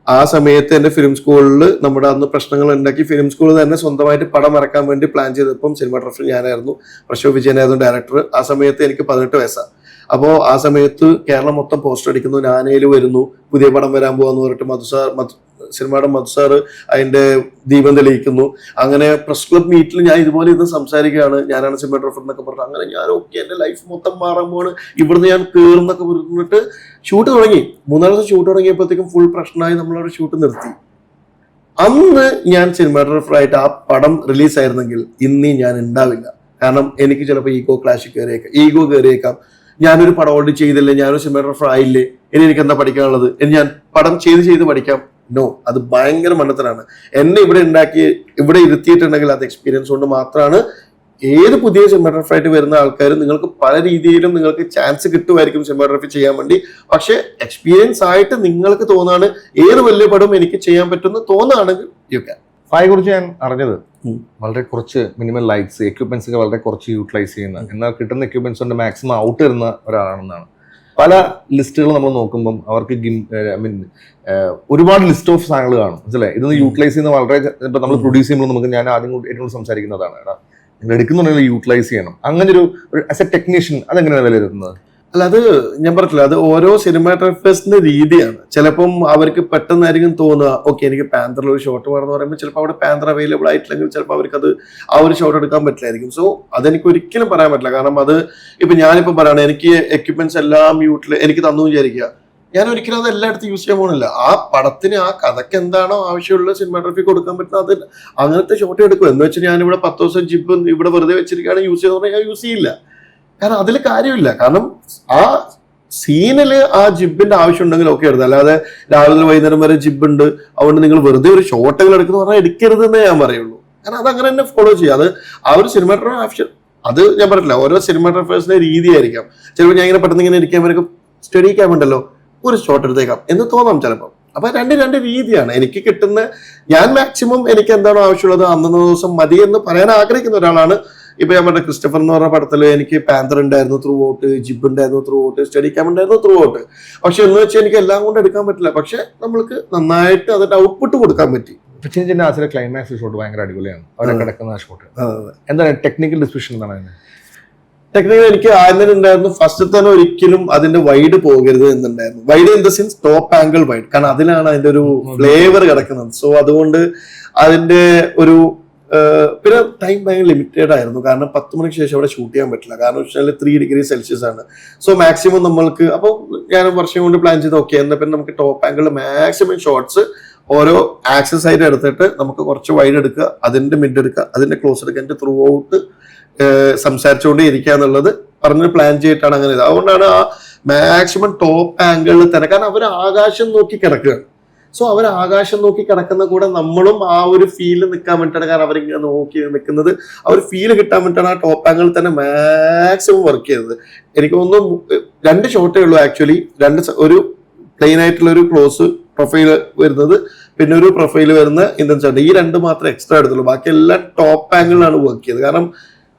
Speaker 1: ആ സമയത്ത് എന്റെ ഫിലിം സ്കൂളിൽ നമ്മുടെ അന്ന് പ്രശ്നങ്ങൾ ഉണ്ടാക്കി ഫിലിം സ്കൂൾ തന്നെ സ്വന്തമായിട്ട് പടം ഇറക്കാൻ വേണ്ടി പ്ലാൻ ചെയ്തപ്പം സിനിമാറ്റോഗ്രാഫർ ഞാനായിരുന്നു, പ്രശോഭ് വിജയനായിരുന്നു ഡയറക്ടർ. ആ സമയത്ത് എനിക്ക് 18 വയസ്സാണ്. അപ്പോൾ ആ സമയത്ത് കേരളം മൊത്തം പോസ്റ്റർ അടിക്കുന്നു, നാനയിൽ വരുന്നു, പുതിയ പടം വരാൻ പോവാന്ന് പറഞ്ഞിട്ട് സിനിമയുടെ മധുസാർ അതിന്റെ ദീപം തെളിയിക്കുന്നു. അങ്ങനെ പ്രസ് ക്ലബ് മീറ്റിൽ ഞാൻ ഇതുപോലെ ഇന്ന് സംസാരിക്കുകയാണ്, ഞാനാണ് സിനിമാറ്റോഗ്രാഫർ എന്നൊക്കെ പറഞ്ഞു. അങ്ങനെ ഞാൻ ഓക്കെ എന്റെ ലൈഫ് മൊത്തം മാറുമ്പോൾ ഇവിടുന്ന് ഞാൻ കയറുന്നൊക്കെ പറഞ്ഞിട്ട് ഷൂട്ട് തുടങ്ങി. 3-ാം ദിവസം ഷൂട്ട് തുടങ്ങിയപ്പോഴത്തേക്കും ഫുൾ പ്രശ്നമായി, നമ്മളവിടെ ഷൂട്ട് നിർത്തി. അന്ന് ഞാൻ സിനിമാറ്റോഗ്രാഫറായിട്ട് ആ പടം റിലീസായിരുന്നെങ്കിൽ ഇന്ന് ഞാൻ ഉണ്ടാവില്ല. കാരണം എനിക്ക് ചിലപ്പോൾ ഈഗോ കയറിയേക്കാം. ഞാനൊരു പടം ഓൾറെഡി ചെയ്തില്ലേ, ഞാനൊരു സിനിമാറ്റോഗ്രാഫർ ആയില്ലേ, ഇനി എനിക്ക് എന്താ പഠിക്കാനുള്ളത്, ഇനി ഞാൻ പടം ചെയ്ത് പഠിക്കാം. നോ, അത് ഭയങ്കര മണ്ടത്തരാണ്. എന്നെ ഇവിടെ ഇരുത്തിയിട്ടുണ്ടെങ്കിൽ അത് എക്സ്പീരിയൻസ് കൊണ്ട് മാത്രമാണ്. ഏത് പുതിയ സിനിമാറ്റോഗ്രാഫറായിട്ട് വരുന്ന ആൾക്കാരും നിങ്ങൾക്ക് പല രീതിയിലും നിങ്ങൾക്ക് ചാൻസ് കിട്ടുമായിരിക്കും സിനിമാറ്റോഗ്രാഫി ചെയ്യാൻ വേണ്ടി. പക്ഷെ എക്സ്പീരിയൻസ് ആയിട്ട് നിങ്ങൾക്ക് തോന്നാണ് ഏത് വലിയ പടം എനിക്ക് ചെയ്യാൻ പറ്റുമെന്ന് തോന്നുകയാണെങ്കിൽ യു ക്യാൻ.
Speaker 2: ഫായെ കുറിച്ച് ഞാൻ അറിഞ്ഞത് വളരെ കുറച്ച് മിനിമം ലൈറ്റ്സ്, എക്യുപ്മെന്റ്സ് ഒക്കെ വളരെ കുറച്ച് യൂട്ടിലൈസ് ചെയ്യുന്ന, എന്നാൽ കിട്ടുന്ന എക്യുപ്മെന്റ്സ് കൊണ്ട് മാക്സിമം ഔട്ട് വരുന്ന ഒരാളാണെന്നാണ്. പല ലിസ്റ്റുകൾ നമ്മൾ നോക്കുമ്പം അവർക്ക് ഒരുപാട് ലിസ്റ്റ് ഓഫ് സാധനങ്ങൾ കാണും, മനസ്സിലായി? ഇതൊന്ന് യൂട്ടിലൈസ് ചെയ്യുന്ന വളരെ, ഇപ്പൊ നമ്മൾ പ്രൊഡ്യൂസ് ചെയ്യുമ്പോൾ നമുക്ക് ഞാൻ ആദ്യം ഏറ്റവും സംസാരിക്കുന്നതാണ്, എടാ നിങ്ങൾ എടുക്കുന്നുണ്ടെങ്കിൽ യൂട്ടിലൈസ് ചെയ്യണം. അങ്ങനെ ഒരു ആസ് എ ടെക്നീഷ്യൻ അതെങ്ങനെയാണ് വിലയിരുത്തുന്നത്?
Speaker 1: അല്ല, അത് ഞാൻ പറഞ്ഞില്ല, അത് ഓരോ സിനിമാറ്റോഗ്രാഫേഴ്സിന്റെ രീതിയാണ്. ചിലപ്പം അവർക്ക് പെട്ടെന്നായിരിക്കും തോന്നുക ഓക്കെ എനിക്ക് പാന്തറിൽ ഒരു ഷോട്ട് വേണമെന്ന് പറയുമ്പോൾ ചിലപ്പോൾ അവിടെ പാന്തർ അവൈലബിൾ ആയിട്ടില്ലെങ്കിൽ ചിലപ്പോൾ അവർക്കത് ആ ഒരു ഷോട്ട് എടുക്കാൻ പറ്റില്ലായിരിക്കും. സോ അതെനിക്ക് ഒരിക്കലും പറയാൻ പറ്റില്ല. കാരണം അത് ഞാനിപ്പോൾ പറയണ എനിക്ക് എക്യുപ്മെന്റ്സ് എല്ലാം എനിക്ക് തന്നു വിചാരിക്കുക, ഞാൻ ഒരിക്കലും അത് എല്ലായിടത്തും യൂസ് ചെയ്യാൻ പോകുന്നില്ല. ആ പടത്തിന് ആ കഥയ്ക്ക് എന്താണോ ആവശ്യമുള്ള സിനിമാറ്റോഗ്രഫി കൊടുക്കാൻ പറ്റുന്ന അത് അങ്ങനത്തെ ഷോട്ട് എടുക്കും. എന്ന് വെച്ചാൽ ഞാനിവിടെ 10 ദിവസം ജിബ് ഇവിടെ വെറുതെ വെച്ചിരിക്കുകയാണ് യൂസ് ചെയ്യുന്ന പറഞ്ഞാൽ ഞാൻ യൂസ് ചെയ്യില്ല. കാരണം അതിൽ കാര്യമില്ല. കാരണം ആ സീനില് ആ ജിബിന്റെ ആവശ്യം ഉണ്ടെങ്കിൽ ഒക്കെ എടുത്ത്, അല്ലാതെ രാവിലെ വൈകുന്നേരം വരെ ജിബ് ഉണ്ട് അതുകൊണ്ട് നിങ്ങൾ വെറുതെ ഒരു ഷോട്ടുകൾ എടുക്കുന്ന പറഞ്ഞാൽ എടുക്കരുതെന്നേ ഞാൻ പറയുള്ളൂ. കാരണം അത് അങ്ങനെ തന്നെ ഫോളോ ചെയ്യുക. അത് ആ ഒരു സിനിമാറ്റോഗ്രാഫർ ആവശ്യം, അത് ഞാൻ പറഞ്ഞില്ല, ഓരോ സിനിമാറ്റോഗ്രാഫേഴ്സിന്റെ രീതിയായിരിക്കാം. ചിലപ്പോൾ ഞാൻ ഇങ്ങനെ പെട്ടെന്ന് ഇങ്ങനെ ഇരിക്കാൻ വരെ സ്റ്റഡി ക്യാമുണ്ടല്ലോ ഒരു ഷോട്ട് എടുത്തേക്കാം എന്ന് തോന്നാം ചിലപ്പോൾ. അപ്പൊ രണ്ട് രീതിയാണ് എനിക്ക് കിട്ടുന്ന. ഞാൻ മാക്സിമം എനിക്ക് എന്താണോ ആവശ്യമുള്ളത് അന്നത്തെ ദിവസം മതി എന്ന് പറയാൻ ആഗ്രഹിക്കുന്ന ഒരാളാണ്. ഇപ്പൊ ഞാൻ പറഞ്ഞ ക്രിസ്റ്റഫർ എന്ന് പറഞ്ഞ പടത്തില് എനിക്ക് പാന്തർ ഉണ്ടായിരുന്നു ത്രൂ ഔട്ട്, ജിബ് ഉണ്ടായിരുന്നു ത്രൂ ഔട്ട്, സ്റ്റഡി ക്യാം ഉണ്ടായിരുന്നു ത്രൂ ഔട്ട്. പക്ഷെ എന്ന് വെച്ചാൽ എനിക്ക് എല്ലാം കൊണ്ട് എടുക്കാൻ പറ്റില്ല. പക്ഷെ നമ്മൾക്ക് നന്നായിട്ട് അതിന്റെ ഔട്ട്പുട്ട് കൊടുക്കാൻ പറ്റി.
Speaker 2: ക്ലൈമാക്സ് ഷോട്ട് ഭയങ്കര അടിപൊളിയാണ്, അവരെ കിടക്കുന്ന ഷോട്ട്. എന്താണ് ടെക്നിക്കൽ ഡിസ്ക്രിപ്ഷൻ എന്താണ്?
Speaker 1: ടെക്നിക്കൽ എനിക്ക് ആദ്യം ഉണ്ടായിരുന്നു ഫസ്റ്റ് തന്നെ ഒരിക്കലും അതിന്റെ വൈഡ് പോകരുത് എന്നുണ്ടായിരുന്നു. Wide in the sense top angle wide, കാരണം അതിലാണ് അതിന്റെ ഒരു ഫ്ലേവർ കിടക്കുന്നത്. സോ അതുകൊണ്ട് അതിന്റെ ഒരു പിന്നെ ടൈം ഭയങ്കര ലിമിറ്റഡ് ആയിരുന്നു, കാരണം 10 മണിക്ക് ശേഷം അവിടെ ഷൂട്ട് ചെയ്യാൻ പറ്റില്ല, കാരണം വെച്ചാൽ 3 ഡിഗ്രി സെൽഷ്യസ് ആണ്. സോ മാക്സിമം നമ്മൾക്ക്, അപ്പോൾ ഞാൻ വർഷം കൊണ്ട് പ്ലാൻ ചെയ്ത് ഓക്കെ എന്നാൽ പിന്നെ നമുക്ക് ടോപ്പ് ആംഗിൾ മാക്സിമം ഷോട്ട്സ് ഓരോ ആക്സസ് ആയിട്ട് എടുത്തിട്ട് നമുക്ക് കുറച്ച് വൈഡ് എടുക്കുക, അതിന്റെ മിഡ് എടുക്കുക, അതിന്റെ ക്ലോസ് എടുക്കുക, അതിന്റെ ത്രൂ ഔട്ട് സംസാരിച്ചുകൊണ്ടേ ഇരിക്കുക എന്നുള്ളത് പറഞ്ഞ് പ്ലാൻ ചെയ്തിട്ടാണ് അങ്ങനെ. അതുകൊണ്ടാണ് ആ മാക്സിമം ടോപ്പ് ആംഗിളിൽ തന്നെ, കാരണം അവർ ആകാശം നോക്കി കിടക്കുകയാണ്. സോ അവർ ആകാശം നോക്കി കിടക്കുന്ന കൂടെ നമ്മളും ആ ഒരു ഫീല് നിൽക്കാൻ വേണ്ടിയിട്ടാണ്, കാരണം അവരിങ്ങനെ നോക്കി നിൽക്കുന്നത് ആ ഒരു ഫീല് കിട്ടാൻ വേണ്ടിയിട്ടാണ് ആ ടോപ്പ് ആംഗിളിൽ തന്നെ മാക്സിമം വർക്ക് ചെയ്തത്. എനിക്ക് തോന്നുന്നു 2 ഷോട്ടേ ഉള്ളൂ ആക്ച്വലി, ഒരു പ്ലെയിൻ ആയിട്ടുള്ള ഒരു ക്ലോസ് പ്രൊഫൈൽ വരുന്നത്, പിന്നെ ഒരു പ്രൊഫൈൽ വരുന്ന ഇന്ത്യൻ ഷോട്ട്, ഈ 2 മാത്രമേ എക്സ്ട്രാ എടുത്തുള്ളൂ. ബാക്കി എല്ലാം ടോപ്പ് ആംഗിളിലാണ് വർക്ക് ചെയ്തത്. കാരണം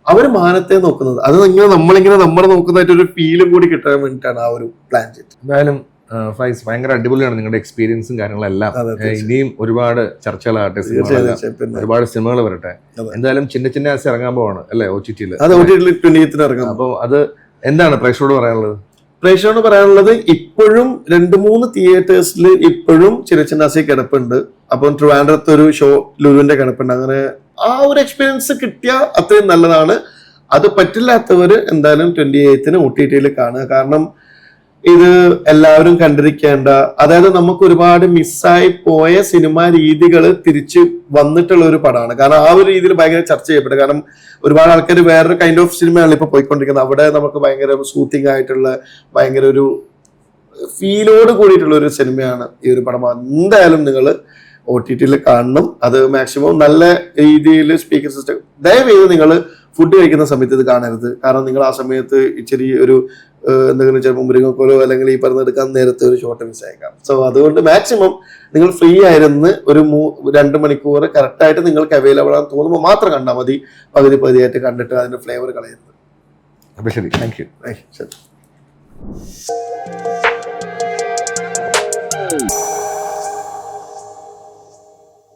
Speaker 1: അവർ മാനത്തെ നോക്കുന്നത്, അത് നമ്മളിങ്ങനെ നമ്മളെ നോക്കുന്നതായിട്ട് ഒരു ഫീലും കൂടി കിട്ടാൻ വേണ്ടിയിട്ടാണ് ആ ഒരു പ്ലാൻ ചെയ്തത്.
Speaker 2: എന്തായാലും ഫൈസ് ഭയങ്കര അടിപൊളിയാണ് നിങ്ങളുടെ എക്സ്പീരിയൻസും കാര്യങ്ങളെല്ലാം. ഇനിയും ഒരുപാട് ചർച്ചകളാകട്ടെ, ഒരുപാട് സിനിമകൾ വരട്ടെ. എന്തായാലും ചിന്ന ആസ് ഇറങ്ങാൻ പോവാണ് അല്ലെ OTT-യിൽ.
Speaker 1: അത് OTT-ൽ 20th ഇറങ്ങാം.
Speaker 2: അപ്പോൾ അത് എന്താണ് പ്രേക്ഷകരോട് പറയാനുള്ളത്?
Speaker 1: പ്രേക്ഷകരോട് പറയാനുള്ളത്, ഇപ്പോഴും 2-3 തിയേറ്റേഴ്സിൽ ഇപ്പോഴും ചിന്നച്ചി കിടപ്പുണ്ട്. അപ്പം ട്രിവാൻഡ്രത്ത് ഒരു ഷോ ലുലുവിന്റെ കിടപ്പുണ്ട്. അങ്ങനെ ആ ഒരു എക്സ്പീരിയൻസ് കിട്ടിയാൽ അത്രയും നല്ലതാണ്. അത് പറ്റില്ലാത്തവര് എന്തായാലും 28-ന് OTT-ൽ കാണുക. കാരണം ഇത് എല്ലാവരും കണ്ടിരിക്കേണ്ട, അതായത് നമുക്ക് ഒരുപാട് മിസ്സായി പോയ സിനിമാ രീതികൾ തിരിച്ച് വന്നിട്ടുള്ള ഒരു പടമാണ്. കാരണം ആ ഒരു രീതിയിൽ ഭയങ്കര ചർച്ച ചെയ്യപ്പെട്ടു. കാരണം ഒരുപാട് ആൾക്കാർ വേറൊരു കൈൻഡ് ഓഫ് സിനിമയാണ് ഇപ്പൊ പോയിക്കൊണ്ടിരിക്കുന്നത്. അവിടെ നമുക്ക് ഭയങ്കര സൂത്തിങ് ആയിട്ടുള്ള ഭയങ്കര ഒരു ഫീലോട് കൂടിയിട്ടുള്ള ഒരു സിനിമയാണ് ഈ ഒരു പടം. എന്തായാലും നിങ്ങൾ OTT-ൽ കാണണം. അത് മാക്സിമം നല്ല രീതിയിൽ സ്പീക്കർ സിസ്റ്റം, ദയവേത് നിങ്ങൾ ഫുഡ് കഴിക്കുന്ന സമയത്ത് ഇത് കാണരുത്. കാരണം നിങ്ങൾ ആ സമയത്ത് ഇച്ചിരി ഒരു എന്തെങ്കിലും ചിലപ്പോൾ മുരിങ്ങക്കോലോ അല്ലെങ്കിൽ ഈ പറഞ്ഞെടുക്കാൻ നേരത്തെ ഒരു ഷോട്ട് മിസ് ആയേക്കാം. സോ അതുകൊണ്ട് മാക്സിമം നിങ്ങൾ ഫ്രീ ആയിരുന്ന് ഒരു 2 മണിക്കൂർ കറക്റ്റായിട്ട് നിങ്ങൾക്ക് അവൈലബിൾ ആണെന്ന് തോന്നുമ്പോൾ മാത്രം കണ്ടാൽ മതി. പകുതിയായിട്ട് കണ്ടിട്ട് അതിന്റെ ഫ്ലേവർ കളയരുത്.
Speaker 2: അപ്പോൾ ശരി, താങ്ക് യു.
Speaker 1: ശരി.